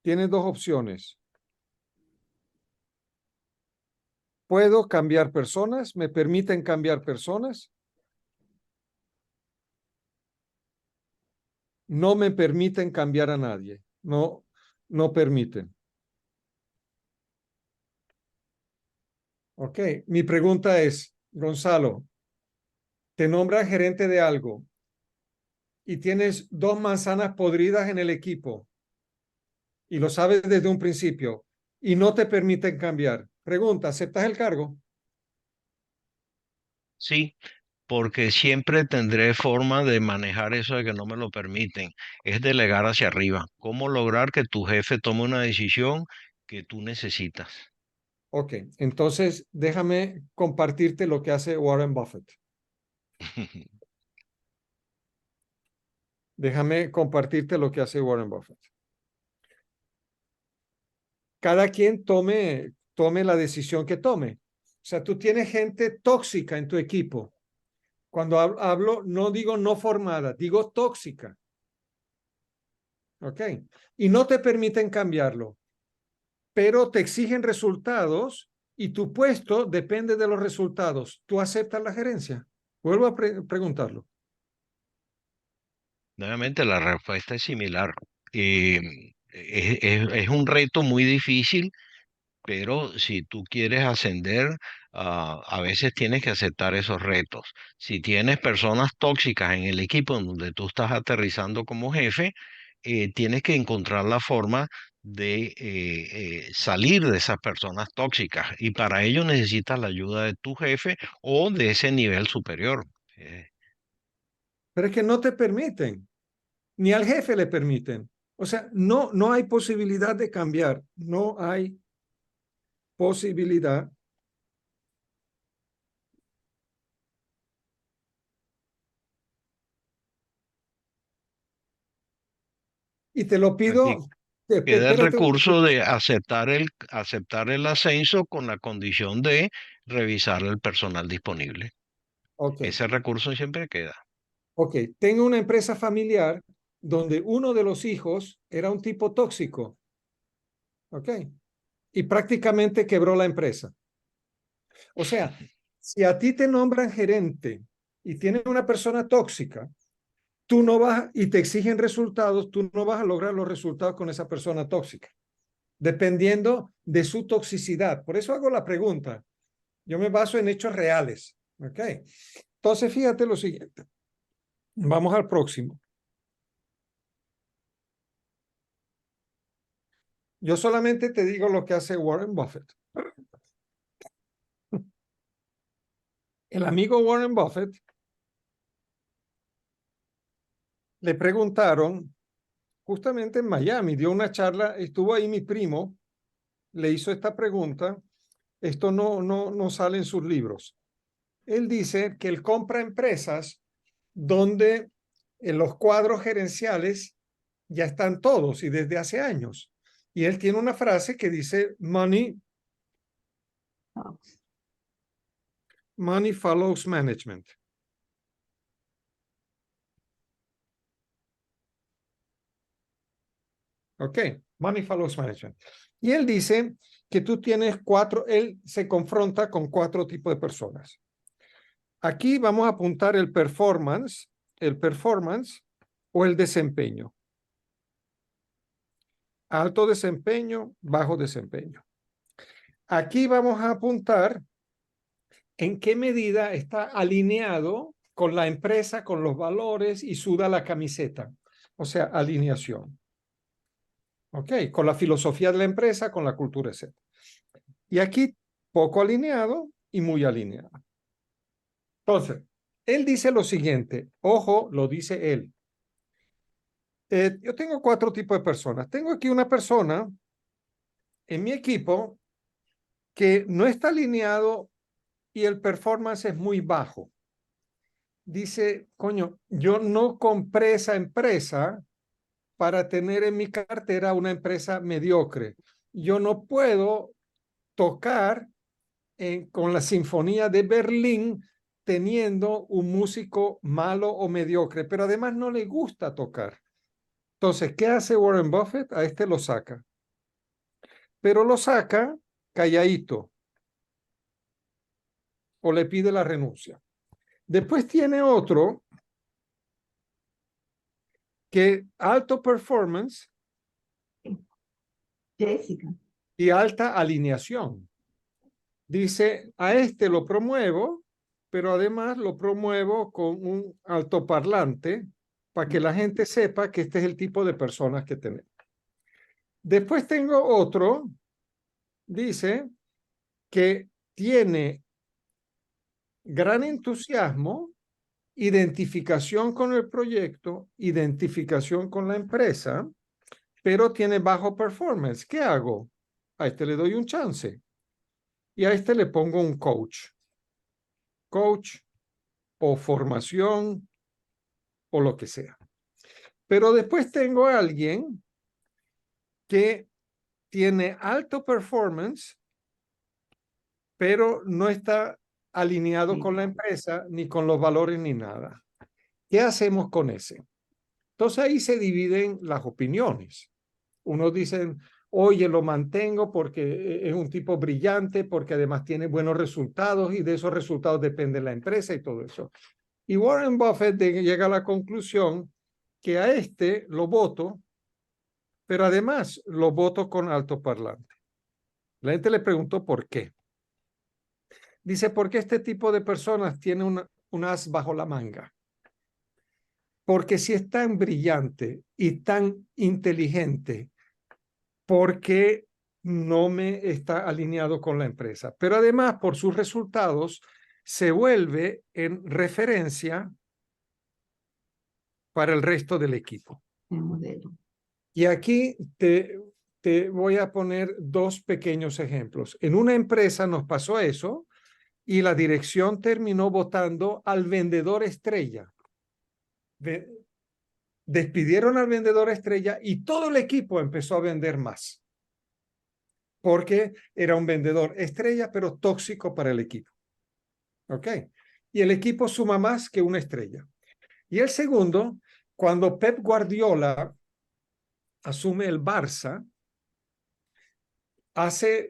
tienes dos opciones. ¿Puedo cambiar personas? ¿Me permiten cambiar personas? No me permiten cambiar a nadie. No, no permiten. Ok, mi pregunta es, Gonzalo, te nombran gerente de algo y tienes dos manzanas podridas en el equipo y lo sabes desde un principio y no te permiten cambiar. Pregunta, ¿aceptas el cargo? Sí, porque siempre tendré forma de manejar eso de que no me lo permiten. Es delegar hacia arriba. ¿Cómo lograr que tu jefe tome una decisión que tú necesitas? Ok, entonces déjame compartirte lo que hace Warren Buffett. Déjame compartirte lo que hace Warren Buffett. Cada quien tome la decisión que tome. O sea, tú tienes gente tóxica en tu equipo. Cuando hablo, no digo no formada, digo tóxica. ¿Ok? Y no te permiten cambiarlo, pero te exigen resultados y tu puesto depende de los resultados. ¿Tú aceptas la gerencia? Vuelvo a preguntarlo. Nuevamente, la respuesta es similar. Es un reto muy difícil, pero si tú quieres ascender, a veces tienes que aceptar esos retos. Si tienes personas tóxicas en el equipo en donde tú estás aterrizando como jefe, tienes que encontrar la forma de salir de esas personas tóxicas. Y para ello necesitas la ayuda de tu jefe o de ese nivel superior. Eh, Pero es que no te permiten, ni al jefe le permiten. O sea, no hay posibilidad de cambiar, no hay posibilidad. Y te lo Aquí pido, queda el espérate un recurso momentito. de aceptar el ascenso con la condición de revisar el personal disponible. Ok, Ese recurso siempre queda. ok. Tengo una empresa familiar donde uno de los hijos era un tipo tóxico, ok, y prácticamente quebró la empresa. O sea, si a ti te nombran gerente y tienes una persona tóxica, tú no vas y te exigen resultados, tú no vas a lograr los resultados con esa persona tóxica, dependiendo de su toxicidad. Por eso hago la pregunta. Yo me baso en hechos reales, ok. Entonces, fíjate lo siguiente. Vamos al próximo. Yo solamente te digo lo que hace Warren Buffett. El amigo Warren Buffett le preguntaron, justamente en Miami, dio una charla, estuvo ahí mi primo, le hizo esta pregunta, esto no sale en sus libros. Él dice que él compra empresas donde en los cuadros gerenciales ya están todos y desde hace años. Y él tiene una frase que dice, money follows management. Ok, money follows management. Y él dice que tú tienes él se confronta con cuatro tipos de personas. Aquí vamos a apuntar el performance o el desempeño. Alto desempeño, bajo desempeño. Aquí vamos a apuntar en qué medida está alineado con la empresa, con los valores y suda la camiseta. O sea, alineación. ¿Ok? Con la filosofía de la empresa, con la cultura, etc. Y aquí poco alineado y muy alineado. Entonces, él dice lo siguiente, ojo, lo dice él. Yo tengo cuatro tipos de personas. Tengo aquí una persona en mi equipo que no está alineado y el performance es muy bajo. Dice, coño, yo no compré esa empresa para tener en mi cartera una empresa mediocre. Yo no puedo tocar con la Sinfonía de Berlín teniendo un músico malo o mediocre, pero además no le gusta tocar. Entonces, ¿qué hace Warren Buffett? A este lo saca. pero lo saca calladito o le pide la renuncia. Después tiene otro que alto performance Jessica. y alta alineación. Dice, a este lo promuevo, pero además lo promuevo con un altoparlante para que la gente sepa que este es el tipo de personas que tenemos. Después tengo otro, dice que tiene gran entusiasmo, identificación con el proyecto, identificación con la empresa, pero tiene bajo performance. ¿Qué hago? A este le doy un chance y a este le pongo un coach. Coach o formación o lo que sea. Pero después tengo a alguien que tiene alto performance, pero no está alineado con la empresa, ni con los valores, ni nada. ¿Qué hacemos con ese? Entonces ahí se dividen las opiniones. Unos dicen, oye, lo mantengo porque es un tipo brillante, porque además tiene buenos resultados y de esos resultados depende la empresa y todo eso. Y Warren Buffett llega a la conclusión que a este lo voto, pero además lo voto con altoparlante. La gente le preguntó por qué. Dice, porque este tipo de personas tiene un as bajo la manga. Porque si es tan brillante y tan inteligente, ¿por qué no me está alineado con la empresa? Pero además, por sus resultados, se vuelve en referencia para el resto del equipo. El modelo. Y aquí te voy a poner dos pequeños ejemplos. En una empresa nos pasó eso y la dirección terminó votando al vendedor estrella. Despidieron al vendedor estrella y todo el equipo empezó a vender más. Porque era un vendedor estrella, pero tóxico para el equipo. ¿Ok? Y el equipo suma más que una estrella. Y el segundo, cuando Pep Guardiola asume el Barça,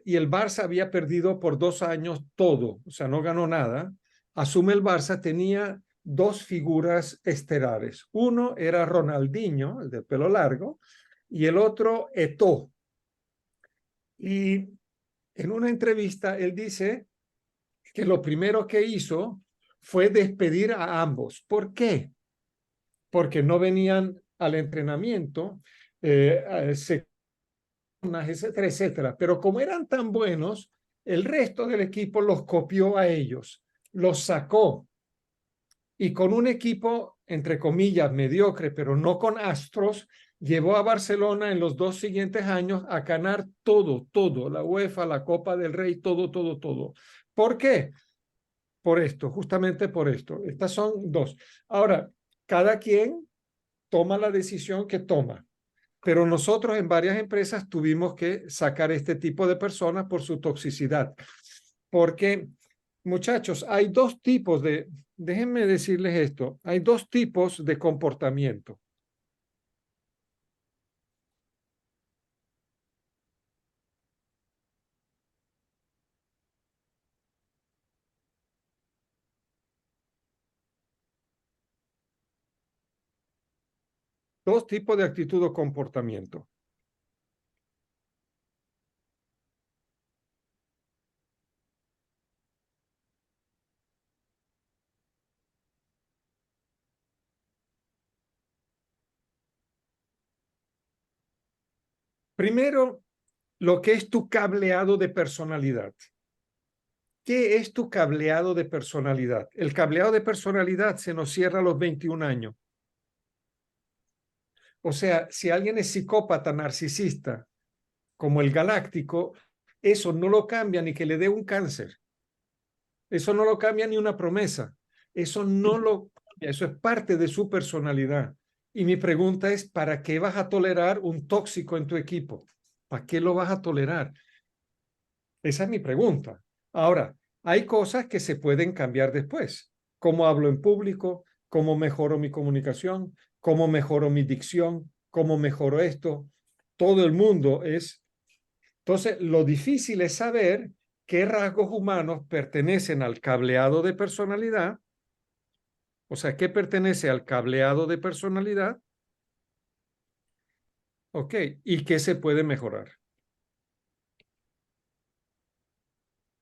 y el Barça había perdido por 2 años todo, o sea, no ganó nada, asume el Barça, tenía dos figuras estelares. Uno era Ronaldinho, el de pelo largo, y el otro Eto'o. Y en una entrevista él dice que lo primero que hizo fue despedir a ambos. ¿Por qué? Porque no venían al entrenamiento, etcétera, etcétera. Pero como eran tan buenos, el resto del equipo los copió a ellos, los sacó. Y con un equipo, entre comillas, mediocre, pero no con astros, llevó a Barcelona en los 2 siguientes años a ganar todo, la UEFA, la Copa del Rey, todo. ¿Por qué? Por esto, justamente por esto. Estas son dos. Ahora, cada quien toma la decisión que toma. Pero nosotros en varias empresas tuvimos que sacar este tipo de personas por su toxicidad. Porque, muchachos, hay dos tipos déjenme decirles esto, hay dos tipos de comportamiento. Dos tipos de actitud o comportamiento. Primero, lo que es tu cableado de personalidad. ¿Qué es tu cableado de personalidad? El cableado de personalidad se nos cierra a los 21 años. O sea, si alguien es psicópata, narcisista, como el galáctico, eso no lo cambia ni que le dé un cáncer. Eso no lo cambia ni una promesa. Eso no lo cambia. Eso es parte de su personalidad. Y mi pregunta es, ¿para qué vas a tolerar un tóxico en tu equipo? ¿Para qué lo vas a tolerar? Esa es mi pregunta. Ahora, hay cosas que se pueden cambiar después. ¿Cómo hablo en público? ¿Cómo mejoro mi comunicación? ¿Cómo mejoro mi dicción? ¿Cómo mejoro esto? Todo el mundo es Entonces, lo difícil es saber qué rasgos humanos pertenecen al cableado de personalidad, o sea, qué pertenece al cableado de personalidad, ok, y qué se puede mejorar.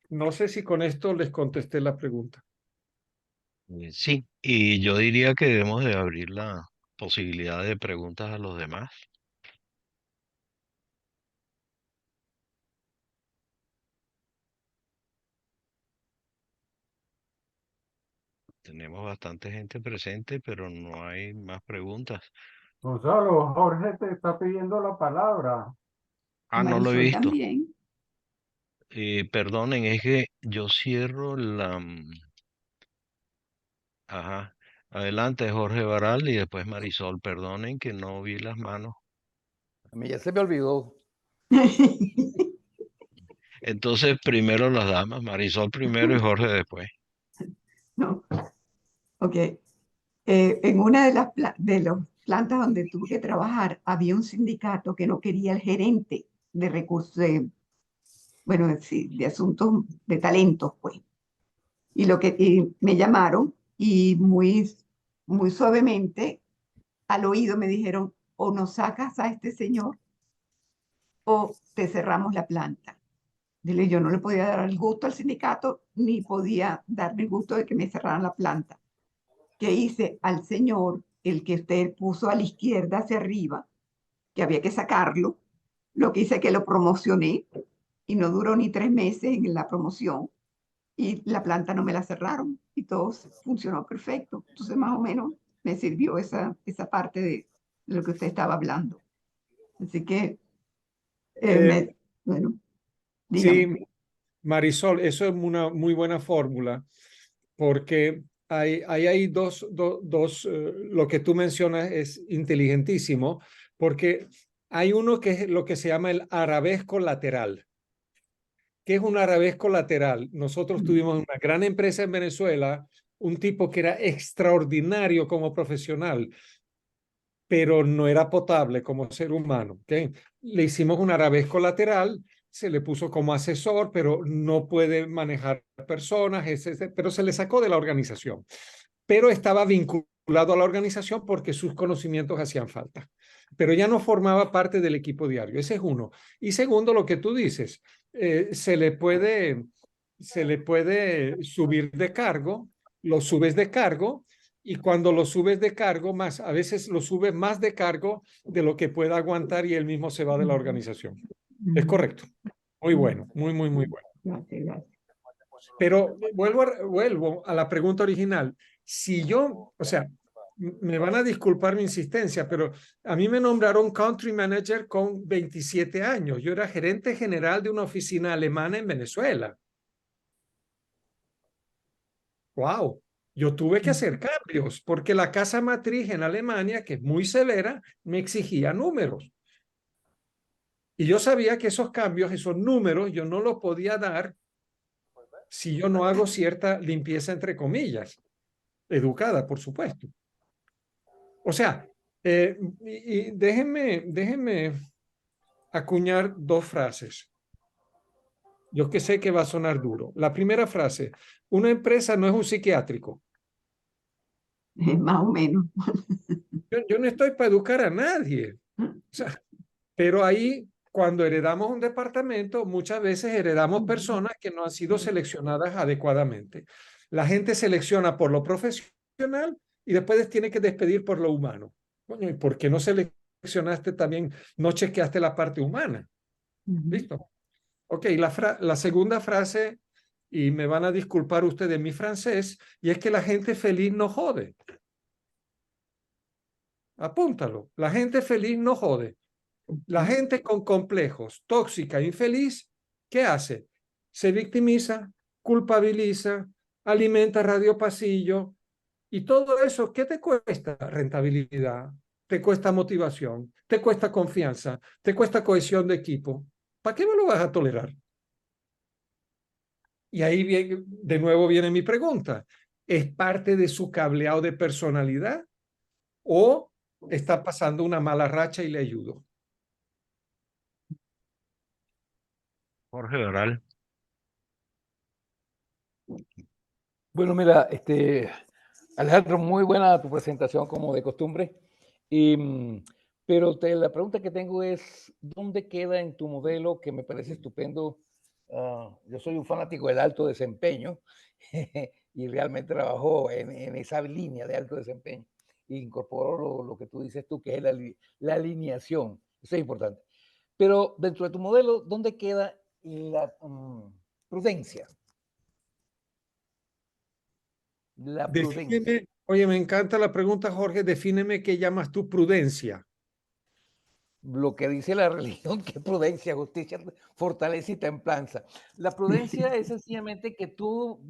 No sé si con esto les contesté la pregunta. Sí, y yo diría que debemos de abrir la posibilidad de preguntas a los demás. Tenemos bastante gente presente, pero no hay más preguntas. Gonzalo, Jorge te está pidiendo la palabra. Ah, no lo he Marisol visto. también. Perdonen, es que yo cierro Ajá. Adelante, Jorge Baral y después Marisol. Perdonen que no vi las manos. A mí ya se me olvidó. Entonces, primero las damas, Marisol primero y Jorge después. No, ok. En una de las plantas donde tuve que trabajar, había un sindicato que no quería el gerente de recursos, bueno, sí, de asuntos de talentos, pues. Y me llamaron y muy suavemente al oído me dijeron, o nos sacas a este señor o te cerramos la planta. Dile, yo no le podía dar el gusto al sindicato ni podía darme el gusto de que me cerraran la planta. ¿Qué hice? Al señor, el que usted puso a la izquierda hacia arriba, que había que sacarlo, lo que hice es que lo promocioné y no duró ni 3 meses en la promoción y la planta no me la cerraron y todo funcionó perfecto. Entonces, más o menos me sirvió esa parte de lo que usted estaba hablando. Así que, Eh, bueno, dígame. sí, Marisol, eso es una muy buena fórmula porque hay lo que tú mencionas es inteligentísimo, porque hay uno que es lo que se llama el arabesco lateral. ¿Qué es un arabesco lateral? Nosotros tuvimos una gran empresa en Venezuela, un tipo que era extraordinario como profesional, pero no era potable como ser humano. ¿Okay? Le hicimos un arabesco lateral, se le puso como asesor, pero no puede manejar personas, pero se le sacó de la organización. Pero estaba vinculado a la organización porque sus conocimientos hacían falta. Pero ya no formaba parte del equipo diario. Ese es uno. Y segundo, lo que tú dices, se le puede subir de cargo, lo subes de cargo y cuando lo subes de cargo, más, a veces lo subes más de cargo de lo que pueda aguantar y él mismo se va de la organización. Es correcto. Muy bueno, muy bueno. Gracias, gracias. Pero vuelvo a la pregunta original. Si yo, o sea, me van a disculpar mi insistencia, pero a mí me nombraron country manager con 27 años. Yo era gerente general de una oficina alemana en Venezuela. ¡Wow! Yo tuve que hacer cambios porque la casa matriz en Alemania, que es muy severa, me exigía números. Y yo sabía que esos cambios, esos números, yo no los podía dar si yo no hago cierta limpieza, entre comillas, educada, por supuesto. O sea, y déjenme acuñar dos frases. Yo que sé que va a sonar duro. La primera frase, una empresa no es un psiquiátrico. Más o menos. Yo no estoy para educar a nadie. O sea, pero ahí, cuando heredamos un departamento, muchas veces heredamos personas que no han sido seleccionadas adecuadamente. La gente selecciona por lo profesional y después tiene que despedir por lo humano. Coño, ¿y por qué no seleccionaste también, no chequeaste la parte humana? ¿Listo? Ok, la segunda frase, y me van a disculpar ustedes mi francés, y es que la gente feliz no jode. Apúntalo. La gente feliz no jode. La gente con complejos, tóxica, infeliz, ¿qué hace? Se victimiza, culpabiliza, alimenta radio pasillo y todo eso, ¿qué te cuesta? Rentabilidad, te cuesta motivación, te cuesta confianza, te cuesta cohesión de equipo. ¿Para qué me lo vas a tolerar? Y ahí de nuevo viene mi pregunta. ¿Es parte de su cableado de personalidad o está pasando una mala racha y le ayudo? Jorge Doral. Bueno, mira, Alejandro, muy buena tu presentación como de costumbre. Y, pero la pregunta que tengo es, ¿dónde queda en tu modelo, que me parece estupendo? Yo soy un fanático del alto desempeño y realmente trabajo en esa línea de alto desempeño. E incorporo lo que tú dices tú, que es la alineación. Eso es importante. Pero dentro de tu modelo, ¿dónde queda la prudencia? La prudencia. Defíneme, oye, me encanta la pregunta, Jorge, defíneme qué llamas tú prudencia. Lo que dice la religión, que prudencia, justicia, fortaleza y templanza. La prudencia es sencillamente que tú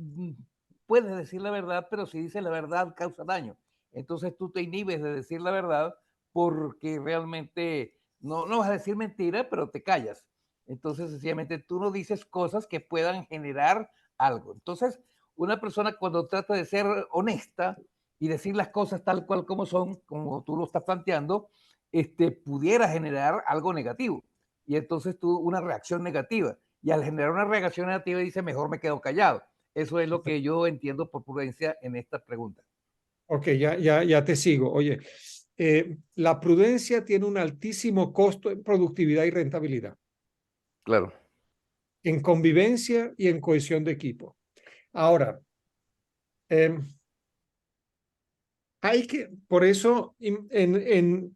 puedes decir la verdad, pero si dices la verdad causa daño. Entonces tú te inhibes de decir la verdad porque realmente no vas a decir mentira, pero te callas. Entonces sencillamente tú no dices cosas que puedan generar algo. Entonces una persona cuando trata de ser honesta y decir las cosas tal cual como son, como tú lo estás planteando, pudiera generar algo negativo. Y entonces tú una reacción negativa. Y al generar una reacción negativa dice, mejor me quedo callado. Eso es lo que yo entiendo por prudencia en esta pregunta. Ok, ya te sigo. Oye, la prudencia tiene un altísimo costo en productividad y rentabilidad, Claro. en convivencia y en cohesión de equipo. Ahora, hay que, por eso, en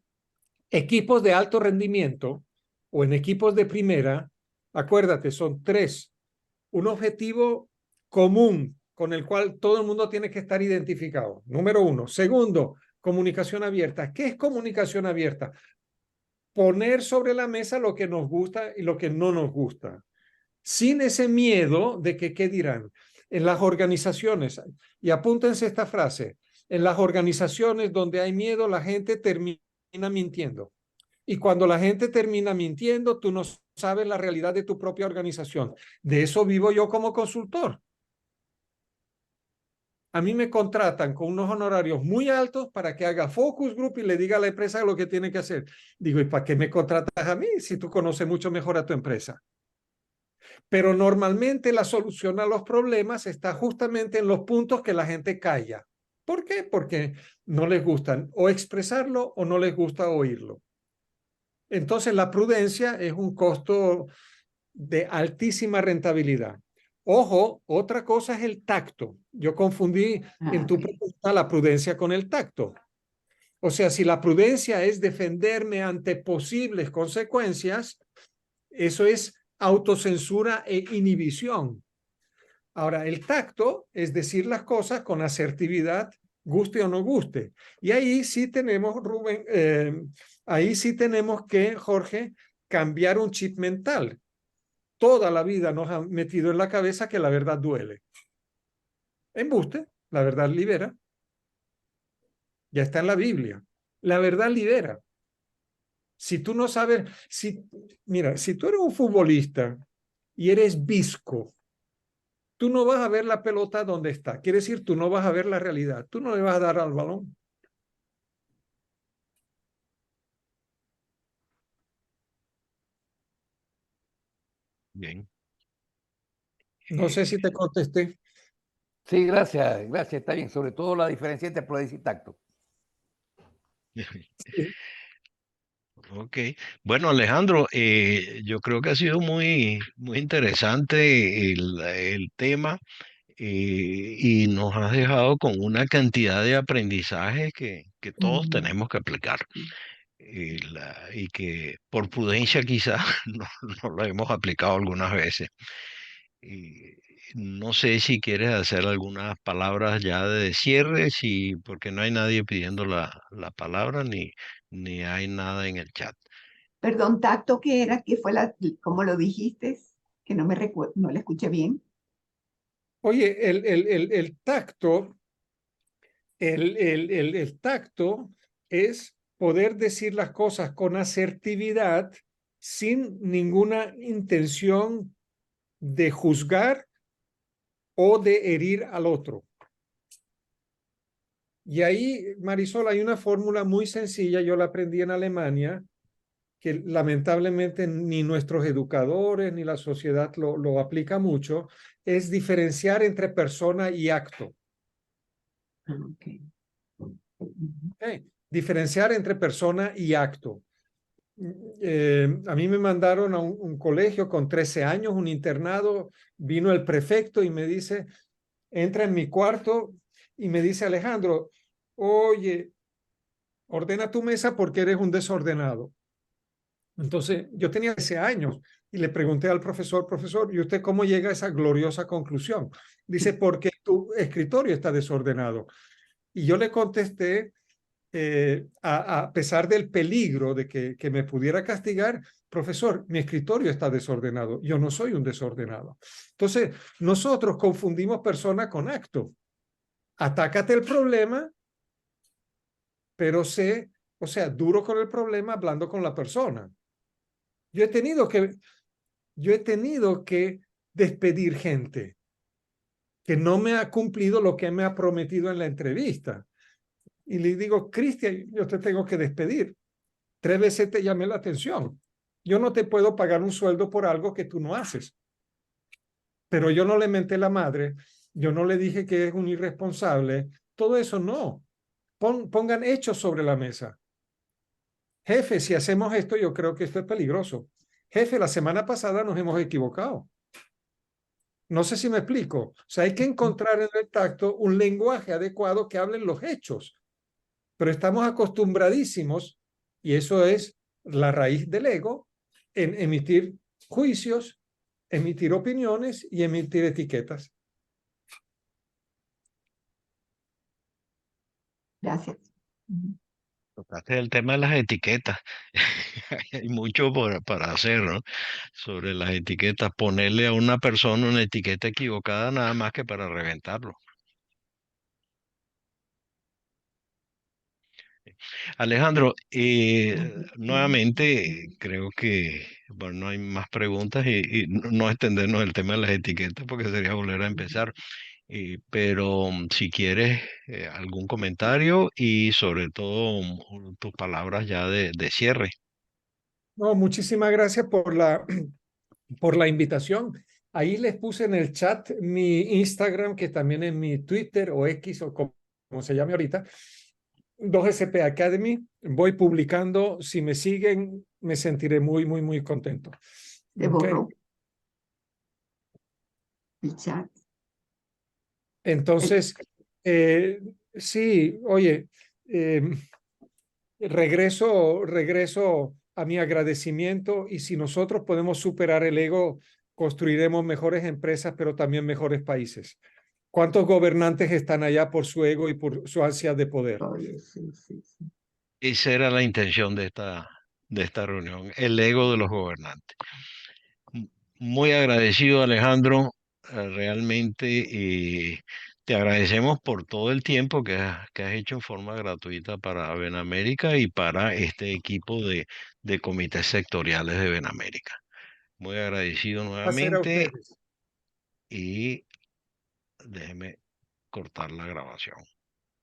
equipos de alto rendimiento o en equipos de primera, acuérdate, son tres. Un objetivo común con el cual todo el mundo tiene que estar identificado. Número uno. Segundo, comunicación abierta. ¿Qué es comunicación abierta? Poner sobre la mesa lo que nos gusta y lo que no nos gusta, sin ese miedo de que qué dirán. En las organizaciones, y apúntense esta frase, en las organizaciones donde hay miedo, la gente termina mintiendo. Y cuando la gente termina mintiendo, tú no sabes la realidad de tu propia organización. De eso vivo yo como consultor. A mí me contratan con unos honorarios muy altos para que haga focus group y le diga a la empresa lo que tiene que hacer. Digo, ¿y para qué me contratas a mí si tú conoces mucho mejor a tu empresa? Pero normalmente la solución a los problemas está justamente en los puntos que la gente calla. ¿Por qué? Porque no les gustan o expresarlo o no les gusta oírlo. Entonces la prudencia es un costo de altísima rentabilidad. Ojo, otra cosa es el tacto. Yo confundí en tu pregunta la prudencia con el tacto. O sea, si la prudencia es defenderme ante posibles consecuencias, eso es autocensura e inhibición. Ahora, el tacto es decir las cosas con asertividad, guste o no guste. Y ahí sí tenemos, Rubén, ahí sí tenemos que, Jorge, cambiar un chip mental. Toda la vida nos han metido en la cabeza que la verdad duele. Embuste, la verdad libera. Ya está en la Biblia. La verdad libera. Si tú no sabes, mira, si tú eres un futbolista y eres visco, tú no vas a ver la pelota donde está. Quiere decir, tú no vas a ver la realidad. Tú no le vas a dar al balón. Bien. No sé si te contesté. Sí, gracias, gracias, está bien. Sobre todo la diferencia entre prudencia y tacto. Sí. Ok. Bueno, Alejandro, yo creo que ha sido muy interesante el tema, y nos has dejado con una cantidad de aprendizajes que todos tenemos que aplicar. Y que por prudencia quizás no lo hemos aplicado algunas veces. Y no sé si quieres hacer algunas palabras ya de cierre, porque no hay nadie pidiendo la palabra ni hay nada en el chat. Perdón, tacto, ¿qué era? ¿Qué fue cómo lo dijiste? Que no me recuerdo, no le escuché bien. Oye, el tacto, el tacto es poder decir las cosas con asertividad sin ninguna intención de juzgar o de herir al otro. Y ahí, Marisol, hay una fórmula muy sencilla, yo la aprendí en Alemania, que lamentablemente ni nuestros educadores ni la sociedad lo aplica mucho, es diferenciar entre persona y acto. Ok. ¿Ok? Diferenciar entre persona y acto. A mí me mandaron a un colegio con 13 años, un internado, vino el prefecto y me dice, entra en mi cuarto y me dice, Alejandro, oye, ordena tu mesa porque eres un desordenado. Entonces, yo tenía 13 años y le pregunté al profesor, profesor, ¿y usted cómo llega a esa gloriosa conclusión? Dice, porque tu escritorio está desordenado. Y yo le contesté, a pesar del peligro de que me pudiera castigar, profesor, mi escritorio está desordenado. Yo no soy un desordenado. Entonces, nosotros confundimos persona con acto. Atácate el problema, pero sé, o sea, duro con el problema hablando con la persona. Yo he tenido que, yo he tenido que despedir gente que no me ha cumplido lo que me ha prometido en la entrevista. Y le digo, Cristian, yo te tengo que despedir. 3 veces te llamé la atención. Yo no te puedo pagar un sueldo por algo que tú no haces. Pero yo no le menté la madre, yo no le dije que es un irresponsable. Todo eso no. Pongan hechos sobre la mesa. Jefe, si hacemos esto, yo creo que esto es peligroso. Jefe, la semana pasada nos hemos equivocado. No sé si me explico. O sea, hay que encontrar en el tacto un lenguaje adecuado que hablen los hechos. Pero estamos acostumbradísimos, y eso es la raíz del ego, en emitir juicios, emitir opiniones y emitir etiquetas. Gracias. Tocaste el tema de las etiquetas. Hay mucho para hacer, ¿no? Sobre las etiquetas. Ponerle a una persona una etiqueta equivocada nada más que para reventarlo. Alejandro, nuevamente creo que bueno, no hay más preguntas y no extendernos el tema de las etiquetas porque sería volver a empezar. Pero si quieres algún comentario y sobre todo tus palabras ya de cierre. No, muchísimas gracias por la invitación. Ahí les puse en el chat mi Instagram, que también es mi Twitter o X o como se llame ahorita, 2SP Academy. Voy publicando. Si me siguen, me sentiré muy, muy, muy contento. Se Ok. borró el chat. Entonces, sí, oye, eh, regreso a mi agradecimiento y si nosotros podemos superar el ego, construiremos mejores empresas, pero también mejores países. ¿Cuántos gobernantes están allá por su ego y por su ansia de poder? Oye, sí, sí, sí. Esa era la intención de esta reunión, el ego de los gobernantes. Muy agradecido, Alejandro, realmente te agradecemos por todo el tiempo que has hecho en forma gratuita para Benamérica y para este equipo de comités sectoriales de Benamérica. Muy agradecido Hacer a nuevamente ustedes. y déjeme cortar la grabación.